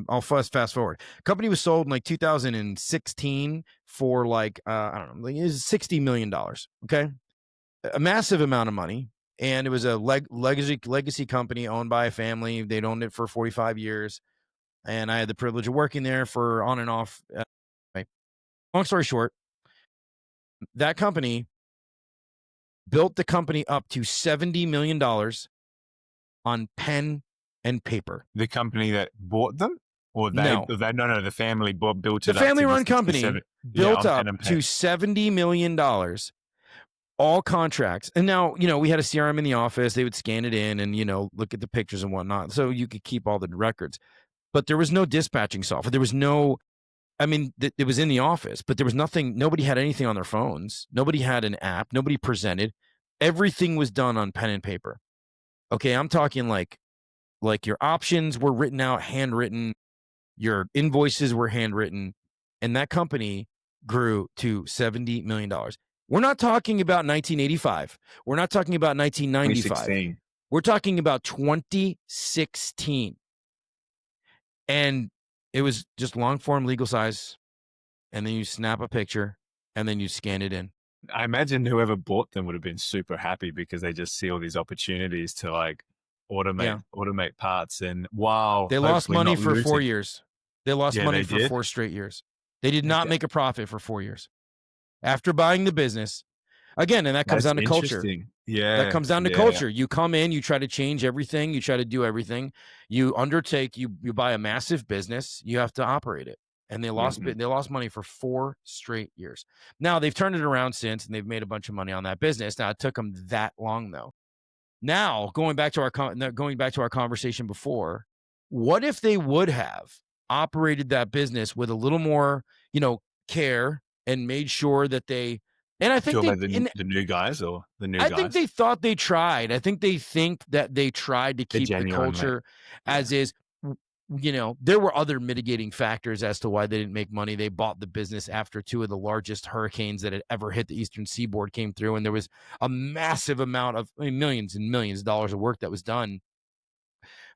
I'll fast forward. Company was sold in like 2016 for like I don't know, like it was $60 million. Okay. A massive amount of money. And it was a legacy company owned by a family. They'd owned it for 45 years. And I had the privilege of working there for on and off. Right. Long story short, that company built the company up to $70 million on pen and paper. The company that bought them, or No. no, the family built The it up to family-run the company 67. built On up pen and to paper. $70 million, all contracts. And now, we had a CRM in the office. They would scan it in and, look at the pictures and whatnot. So you could keep all the records. But there was no dispatching software. There was no, it was in the office, but there was nothing. Nobody had anything on their phones. Nobody had an app. Nobody presented. Everything was done on pen and paper. Okay, I'm talking like your options were written out, handwritten, your invoices were handwritten, and that company grew to $70 million. We're not talking about 1985. We're not talking about 1995. 2016. We're talking about 2016. And it was just long form legal size. And then you snap a picture and then you scan it in. I imagine whoever bought them would have been super happy because they just see all these opportunities to like automate parts, and wow, They lost hopefully money not for 4 losing. years. They lost Yeah, money they for did. 4 straight years. They did not Okay. make a profit for 4 years. After buying the business, again, and that comes That's down to culture. interesting. Yeah. That comes down to Yeah. culture. You come in, you try to change everything, you try to do everything. You undertake, you buy a massive business, you have to operate it. And they lost money for 4 straight years. Now they've turned it around since, and they've made a bunch of money on that business. Now it took them that long though. Now going back to our conversation before, what if they would have operated that business with a little more, care, and made sure that they, and I think Talking they, about the new guys or the new I guys? think they thought they tried. I think they think that they tried to They're keep the genuine, mate. culture Yeah. as is. There were other mitigating factors as to why they didn't make money. They bought the business after 2 of the largest hurricanes that had ever hit the Eastern Seaboard came through, and there was a massive amount of millions and millions of dollars of work that was done.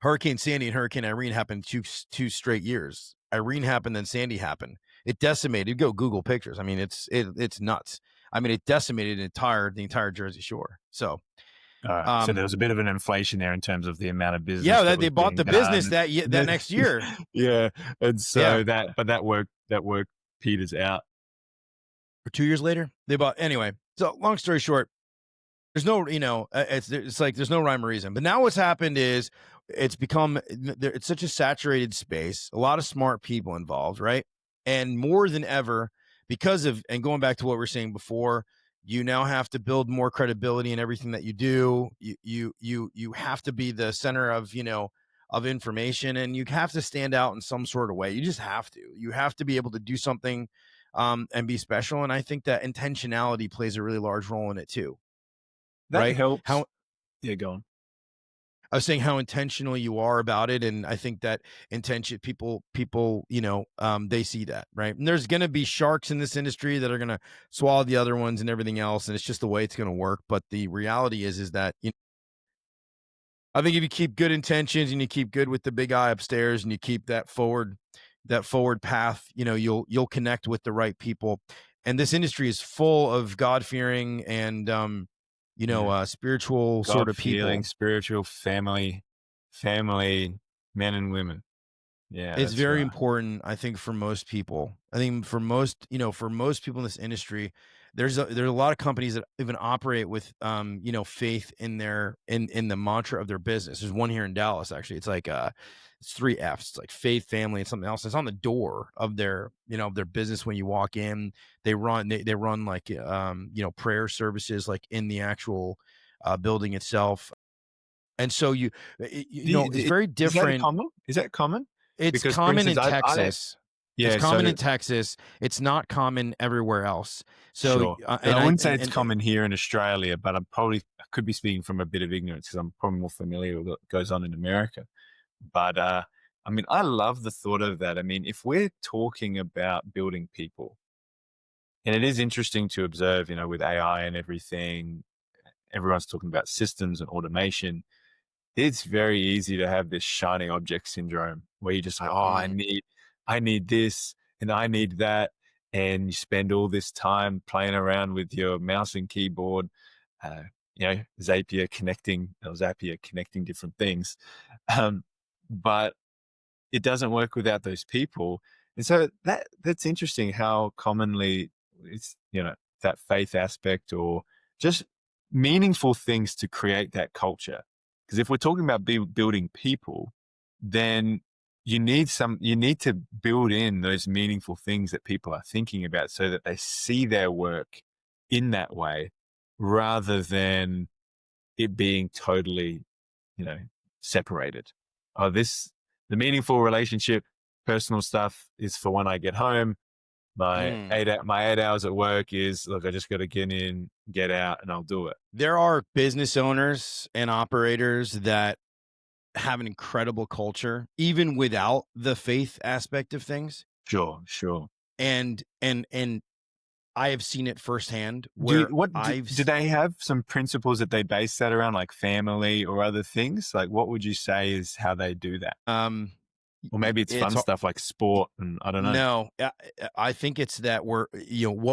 Hurricane Sandy and Hurricane Irene happened two straight years. Irene happened, then Sandy happened. It decimated. Go Google pictures. It's nuts. It decimated the entire Jersey Shore. So, so there was a bit of an inflation there in terms of the amount of business. yeah, that they bought the business that next year. Yeah, and so Yeah. that work peters out. Or 2 years later, they bought anyway. So long story short, there's no, it's like there's no rhyme or reason. But now what's happened is it's such a saturated space, a lot of smart people involved, right? And more than ever, and going back to what we were saying before, you now have to build more credibility in everything that you do. You have to be the center of, of information, and you have to stand out in some sort of way. You just have to. You have to be able to do something and be special. And I think that intentionality plays a really large role in it too. That right? helps. Yeah, go on. I was saying how intentional you are about it, and I think that intention, people, they see that, right? And there's going to be sharks in this industry that are going to swallow the other ones and everything else, and it's just the way it's going to work. But the reality is that I think if you keep good intentions and you keep good with the big eye upstairs, and you keep that forward path, you'll connect with the right people. And this industry is full of God-fearing and spiritual sort of people. Spiritual family men and women. Yeah, It's very important, I think, for most people. I think for most people in this industry, there's a lot of companies that even operate with faith in in the mantra of their business. There's one here in Dallas, actually. It's like it's 3 F's. It's like faith, family, and something else. It's on the door of their their business when you walk in. They run like prayer services like in the actual building itself. And so it's very different. Is that common? It's Because, for common in instance, Texas. It's Yeah. common So in Texas. It's not common everywhere else. So, sure. And and I I wouldn't say it's and common here in Australia, but I could be speaking from a bit of ignorance because I'm probably more familiar with what goes on in America. But I mean, I love the thought of that. I mean, if we're talking about building people, and it is interesting to observe, with AI and everything, everyone's talking about systems and automation. It's very easy to have this shiny object syndrome where you're just like, oh, mm, I need this and I need that. And you spend all this time playing around with your mouse and keyboard, uh, Zapier connecting different things. Um, but it doesn't work without those people. And so that's interesting how commonly it's, that faith aspect or just meaningful things to create that culture. Because if we're talking about building people, then you need to build in those meaningful things that people are thinking about so that they see their work in that way rather than it being totally, you know, separated. Oh, the meaningful relationship, personal stuff is for when I get home. mm. My 8 hours at work is, look, I just got to get in, get out, and I'll do it. There are business owners and operators that have an incredible culture, even without the faith aspect of things. Sure, sure. And I have seen it firsthand Do you, where what do they have some principles that they base that around, like family or other things? Like, what would you say is how they do that? um Or maybe it's it's fun stuff like sport, and I don't know. no, I think it's that what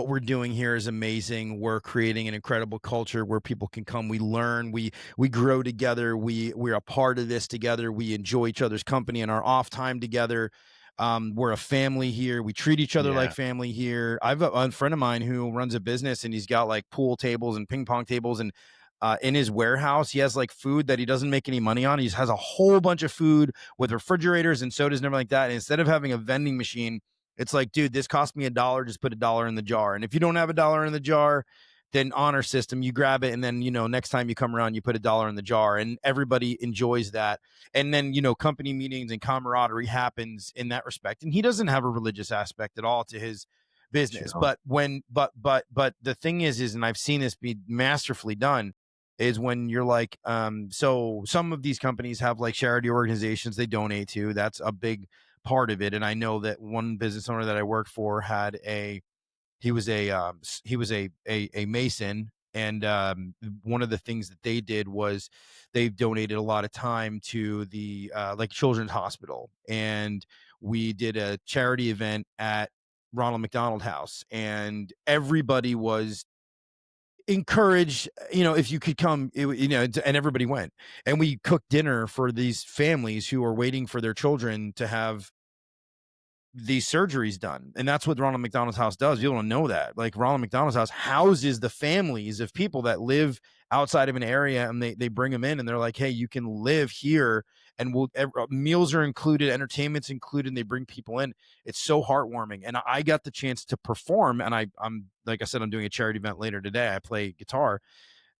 we're doing here is amazing. We're creating an incredible culture where people can come. We learn, we grow together. We're a part of this together. We enjoy each other's company and our off time together. We're a family here. We treat each other like Yeah, family here. I've a friend of mine who runs a business and he's got like pool tables and ping pong tables and in his warehouse, he has like food that he doesn't make any money on. He has a whole bunch of food with refrigerators and sodas and everything like that. And instead of having a vending machine, it's like, dude, this cost me $1. Just put $1 in the jar. And if you don't have $1 in the jar, then honor system, you grab it. And then, next time you come around, you put $1 in the jar and everybody enjoys that. And then, company meetings and camaraderie happens in that respect. And he doesn't have a religious aspect at all to his business. sure. But the thing is, and I've seen this be masterfully done is when you're like, so some of these companies have like charity organizations they donate to. That's a big part of it. And I know that one business owner that I worked for had he was a Mason. And one of the things that they did was they donated a lot of time to the like children's hospital. And we did a charity event at Ronald McDonald House, and everybody was encourage, if you could come, and everybody went, and we cooked dinner for these families who are waiting for their children to have these surgeries done. And that's what Ronald McDonald's House does. You don't know that. Like, Ronald McDonald's House houses the families of people that live outside of an area, and they bring them in and they're like, hey, you can live here, and meals are included, entertainment's included, and they bring people in. It's so heartwarming. And I got the chance to perform, and I'm like I said, I'm doing a charity event later today. I play guitar,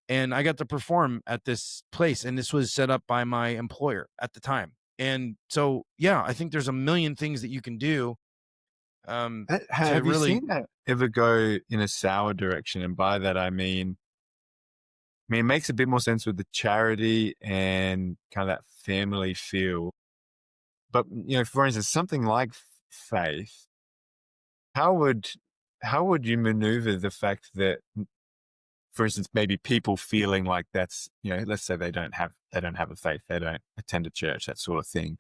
and I got to perform at this place, and this was set up by my employer at the time. And so, yeah, I think there's a million things that you can do to Have you really. seen that ever go in a sour direction? And by that, I mean, it makes a bit more sense with the charity and kind of that family feel. But, for instance, something like faith, how would how would you maneuver the fact that, for instance, maybe people feeling like that's, let's say they don't have a faith, they don't attend a church, that sort of thing.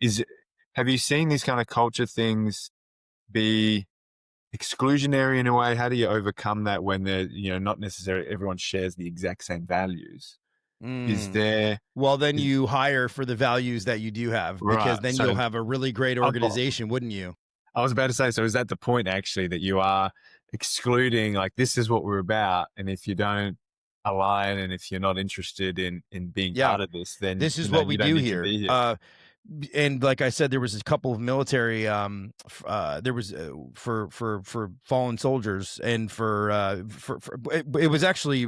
Is it, have you seen these kind of culture things be exclusionary in a way? How do you overcome that when they're, not necessarily everyone shares the exact same values? Is Mm. there Well, then is you hire for the values that you do have, because right, then you'll so have a really great I'm not organization, wouldn't you? I was about to say, so is that the point actually that you are excluding, like, this is what we're about, and if you don't align and if you're not interested in being Yeah, part of this, then, this is what we you don't do need to here. be here. And like I said, there was a couple of military, there was for fallen soldiers, and for it was actually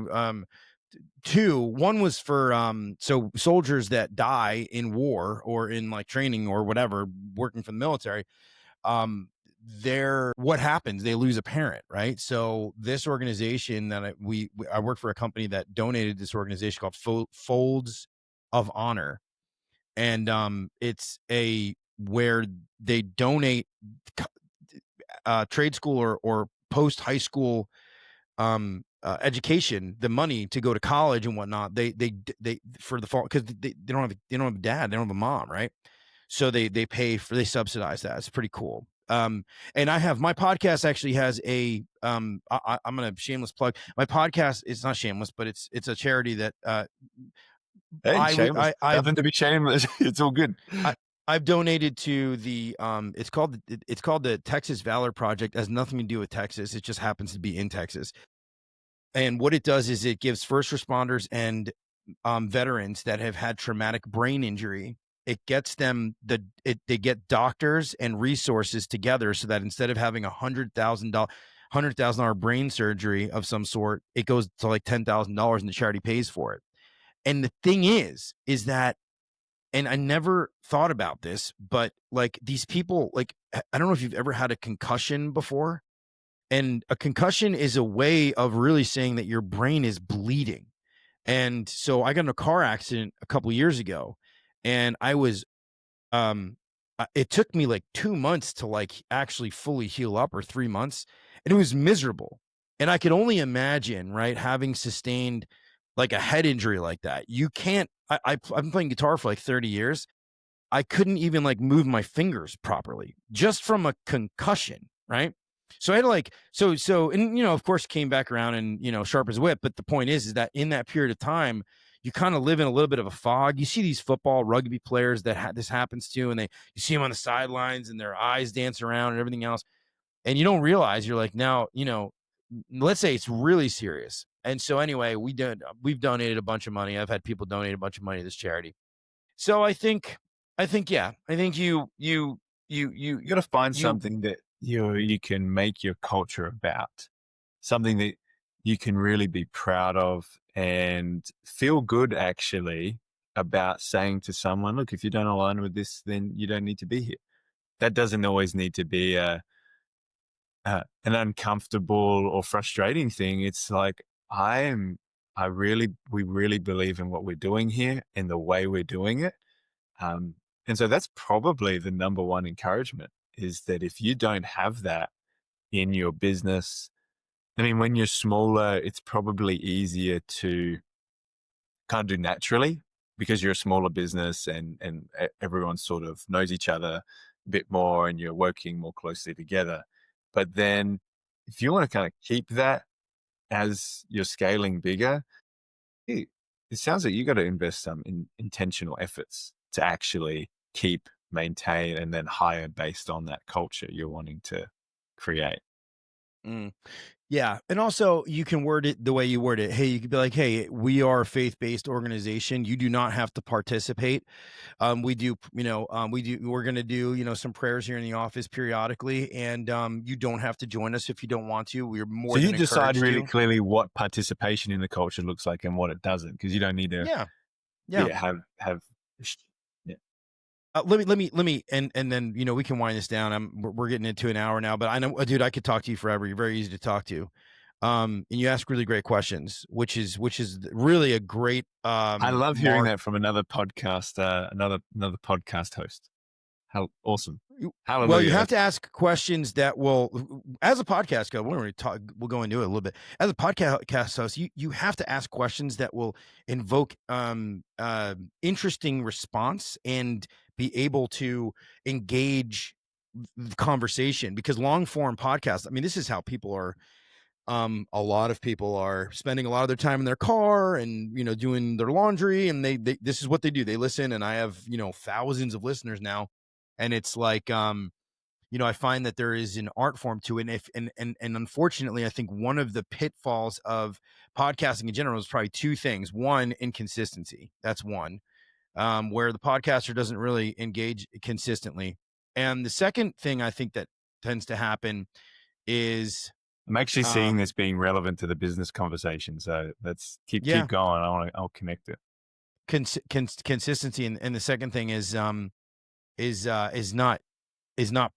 two. One was for so soldiers that die in war or in like training or whatever, working for the military. they're what happens? They lose a parent, right? So this organization that I work for a company that donated this organization called Folds of Honor, and it's a where they donate trade school or post high school education, the money to go to college and whatnot. They for the fall because they don't have a dad, they don't have a mom, right? So they subsidize that. It's pretty cool. And I have my podcast actually has I'm gonna shameless plug my podcast. It's not shameless, but it's a charity that Hey, shameless. Nothing to be shameless. It's all good. I've donated to the it's called the Texas Valor Project. It has nothing to do with Texas. It just happens to be in Texas. And what it does is it gives first responders and veterans that have had traumatic brain injury. It gets them they get doctors and resources together so that instead of having $100,000 brain surgery of some sort, it goes to like $10,000 and the charity pays for it. And the thing is that, and I never thought about this, but like these people, like, I don't know if you've ever had a concussion before. And a concussion is a way of really saying that your brain is bleeding. And so I got in a car accident a couple years ago, and I was it took me like 2 months to like actually fully heal up, or 3 months, and it was miserable. And I could only imagine, right, having sustained like a head injury like that. You can't I've been playing guitar for like 30 years. I couldn't even like move my fingers properly just from a concussion, right? So I had to like and of course came back around and sharp as a whip. But the point is that in that period of time, you kind of live in a little bit of a fog. You see these football, rugby players that this happens to, and you see them on the sidelines and their eyes dance around and everything else, and you don't realize you're like now, let's say it's really serious. And so anyway, we've donated a bunch of money. I've had people donate a bunch of money to this charity. So yeah, I think You got to find you something that you can make your culture about, something that you can really be proud of and feel good actually about saying to someone, look, if you don't align with this, then you don't need to be here. That doesn't always need to be an uncomfortable or frustrating thing. It's like, we really believe in what we're doing here and the way we're doing it. Um, and so that's probably the number one encouragement, is that if you don't have that in your business, I mean, when you're smaller, it's probably easier to kind of do naturally because you're a smaller business and everyone sort of knows each other a bit more and you're working more closely together. But then if you want to kind of keep that as you're scaling bigger, it, it sounds like you got to invest some intentional efforts to actually keep, maintain, and then hire based on that culture you're wanting to create. mm, yeah. And also you can word it the way you word it. Hey, you could be like, hey, we are a faith-based organization. You do not have to participate. We do, we're going to do, some prayers here in the office periodically. And you don't have to join us if you don't want to. We're So more you than decide encouraged really to. clearly what participation in the culture looks like and what it doesn't, because you don't need to, Yeah. Yeah. yeah, have, yeah. Let me, and then, we can wind this down. We're getting into an hour now, but I know, dude, I could talk to you forever. You're very easy to talk to. And you ask really great questions, which is really a great, I love hearing mark. that from another podcast, another podcast host. How awesome. Well, you Hallelujah. have to ask questions that will, as a podcast go, we'll go into it a little bit. As a podcast host, you have to ask questions that will invoke interesting response and be able to engage the conversation, because long form podcasts, I mean, this is how people are. A lot of people are spending a lot of their time in their car and doing their laundry, and they this is what they do. They listen, and I have thousands of listeners now, and it's like I find that there is an art form to it. And if and unfortunately, I think one of the pitfalls of podcasting in general is probably two things. One, inconsistency. That's one, where the podcaster doesn't really engage consistently. And the second thing I think that tends to happen is, I'm actually seeing um, this being relevant to the business conversation. So let's keep yeah, going. I'll connect it. consistency. And the second thing is not is not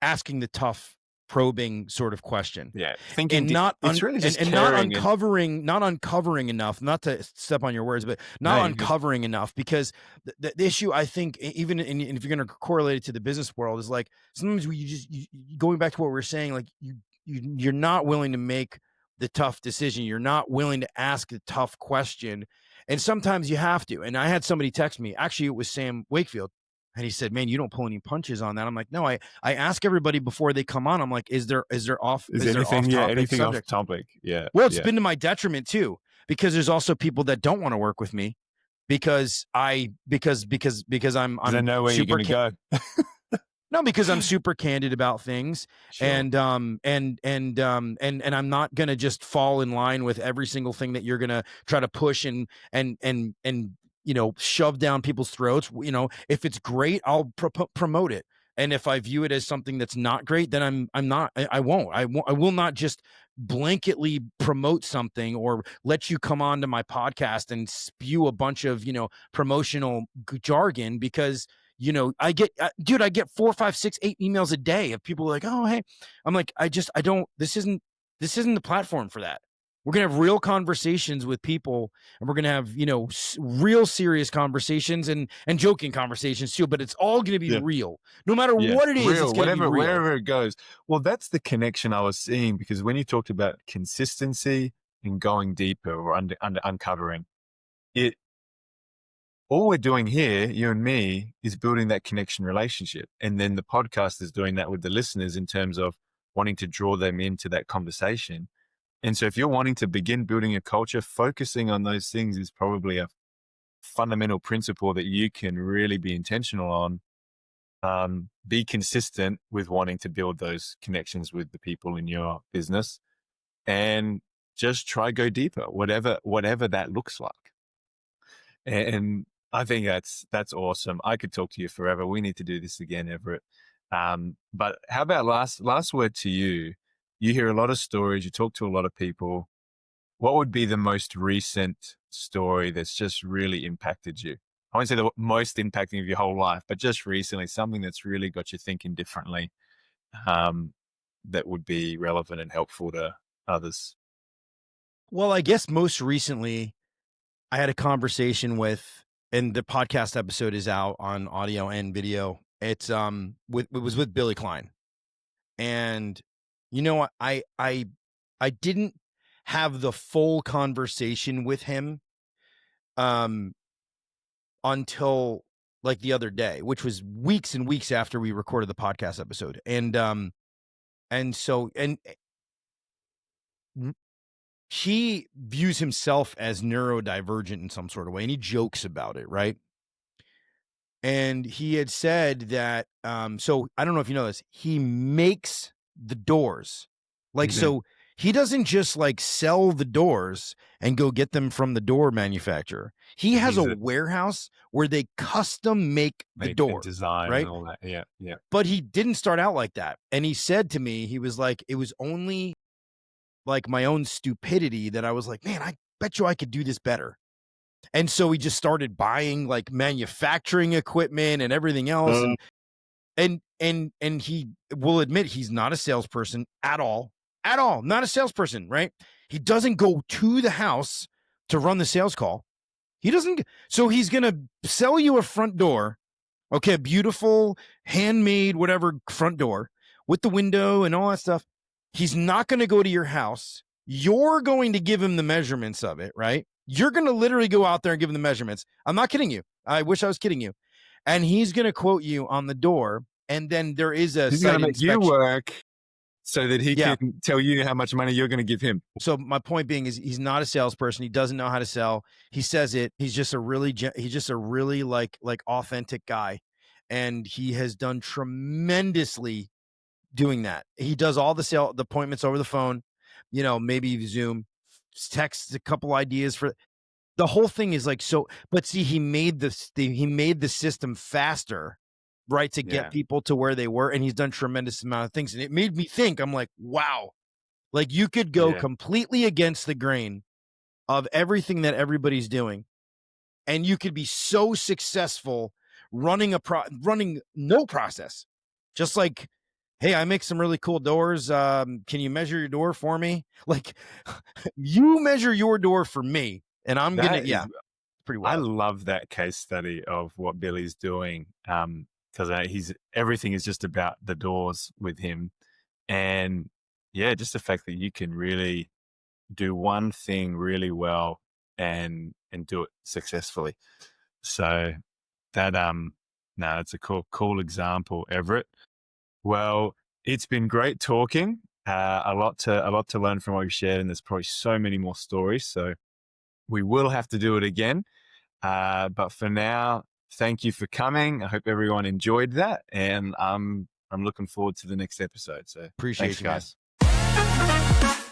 asking the tough, probing sort of question. Yeah. Thinking And it's really just and not caring. uncovering enough, not to step on your words, but No, not you're good. uncovering enough, because the issue, I think, even if you're going to correlate it to the business world, is like sometimes going back to what we were saying, like you're not willing to make the tough decision. You're not willing to ask the tough question. And sometimes you have to. And I had somebody text me, actually it was Sam Wakefield. And he said, "Man, you don't pull any punches on that." I'm like, "No, I ask everybody before they come on. I'm like, is there off topic Anything off subject?" topic? Yeah, Well, it's yeah. been to my detriment too, because there's also people that don't want to work with me because I'm Because I know where you're super going to go. no, because I'm super candid about things, Sure. and I'm not gonna just fall in line with every single thing that you're gonna try to push and shove down people's throats. If it's great, I'll promote it, and if I view it as something that's not great, then I will not just blanketly promote something or let you come onto my podcast and spew a bunch of promotional jargon, because I get, dude, I get 4, 5, 6, 8 emails a day of people like, "Oh, hey," I'm like, I don't, this isn't the platform for that. We're going to have real conversations with people, and we're going to have, real serious conversations and joking conversations too, but it's all going to be Yeah. real. No matter Yeah. what it is, Real, it's going to be real. wherever it goes. Well, that's the connection I was seeing, because when you talked about consistency and going deeper or under uncovering it, all we're doing here, you and me, is building that connection relationship. And then the podcast is doing that with the listeners in terms of wanting to draw them into that conversation. And so if you're wanting to begin building a culture, focusing on those things is probably a fundamental principle that you can really be intentional on. Be consistent with wanting to build those connections with the people in your business, and just try go deeper, whatever that looks like. And I think that's awesome. I could talk to you forever. We need to do this again, Everett. But how about last word to you? You hear a lot of stories. You talk to a lot of people. What would be the most recent story that's just really impacted you? I won't say the most impacting of your whole life, but just recently, something that's really got you thinking differently, that would be relevant and helpful to others. Well, I guess most recently I had a conversation with, and the podcast episode is out on audio and video. It was with Billy Klein. And I didn't have the full conversation with him until like the other day, which was weeks and weeks after we recorded the podcast episode. And so he views himself as neurodivergent in some sort of way, and he jokes about it, right? And he had said that, so I don't know if you know this, he makes the doors. Like, so he doesn't just like sell the doors and go get them from the door manufacturer. He has a warehouse where they custom make the door, design, right? and all that. Yeah, yeah. But he didn't start out like that. And he said to me, he was like, it was only like my own stupidity that I was like, man, I bet you I could do this better. And so he just started buying like manufacturing equipment and everything else. And he will admit he's not a salesperson at all, not a salesperson, right? He doesn't go to the house to run the sales call. He doesn't. So he's going to sell you a front door. Okay. Beautiful, handmade, whatever front door with the window and all that stuff. He's not going to go to your house. You're going to give him the measurements of it, right? You're going to literally go out there and give him the measurements. I'm not kidding you. I wish I was kidding you. And he's going to quote you on the door. And then there is a He's going to make inspection. you work so that he can tell you how much money you're going to give him. So my point being is he's not a salesperson. He doesn't know how to sell. He says it. He's just a really like authentic guy. And he has done tremendously doing that. He does all the appointments over the phone, maybe Zoom, texts a couple ideas for the whole thing is like, so, but see, he made the system faster, right? To get people to where they were. And he's done tremendous amount of things. And it made me think, I'm like, wow, like you could go completely against the grain of everything that everybody's doing. And you could be so successful running no process. Just like, hey, I make some really cool doors. Can you measure your door for me? Like, you measure your door for me, and I'm gonna, That yeah, is, pretty I wild. love that case study of what Billy's doing. Because he's everything is just about the doors with him, and yeah, just the fact that you can really do one thing really well and do it successfully. So that no, it's a cool example, Everett. Well, it's been great talking. A lot to learn from what you shared, and there's probably so many more stories. So we will have to do it again. But for now, thank you for coming. I hope everyone enjoyed that, and I'm looking forward to the next episode. So thanks, Appreciate you, man. guys.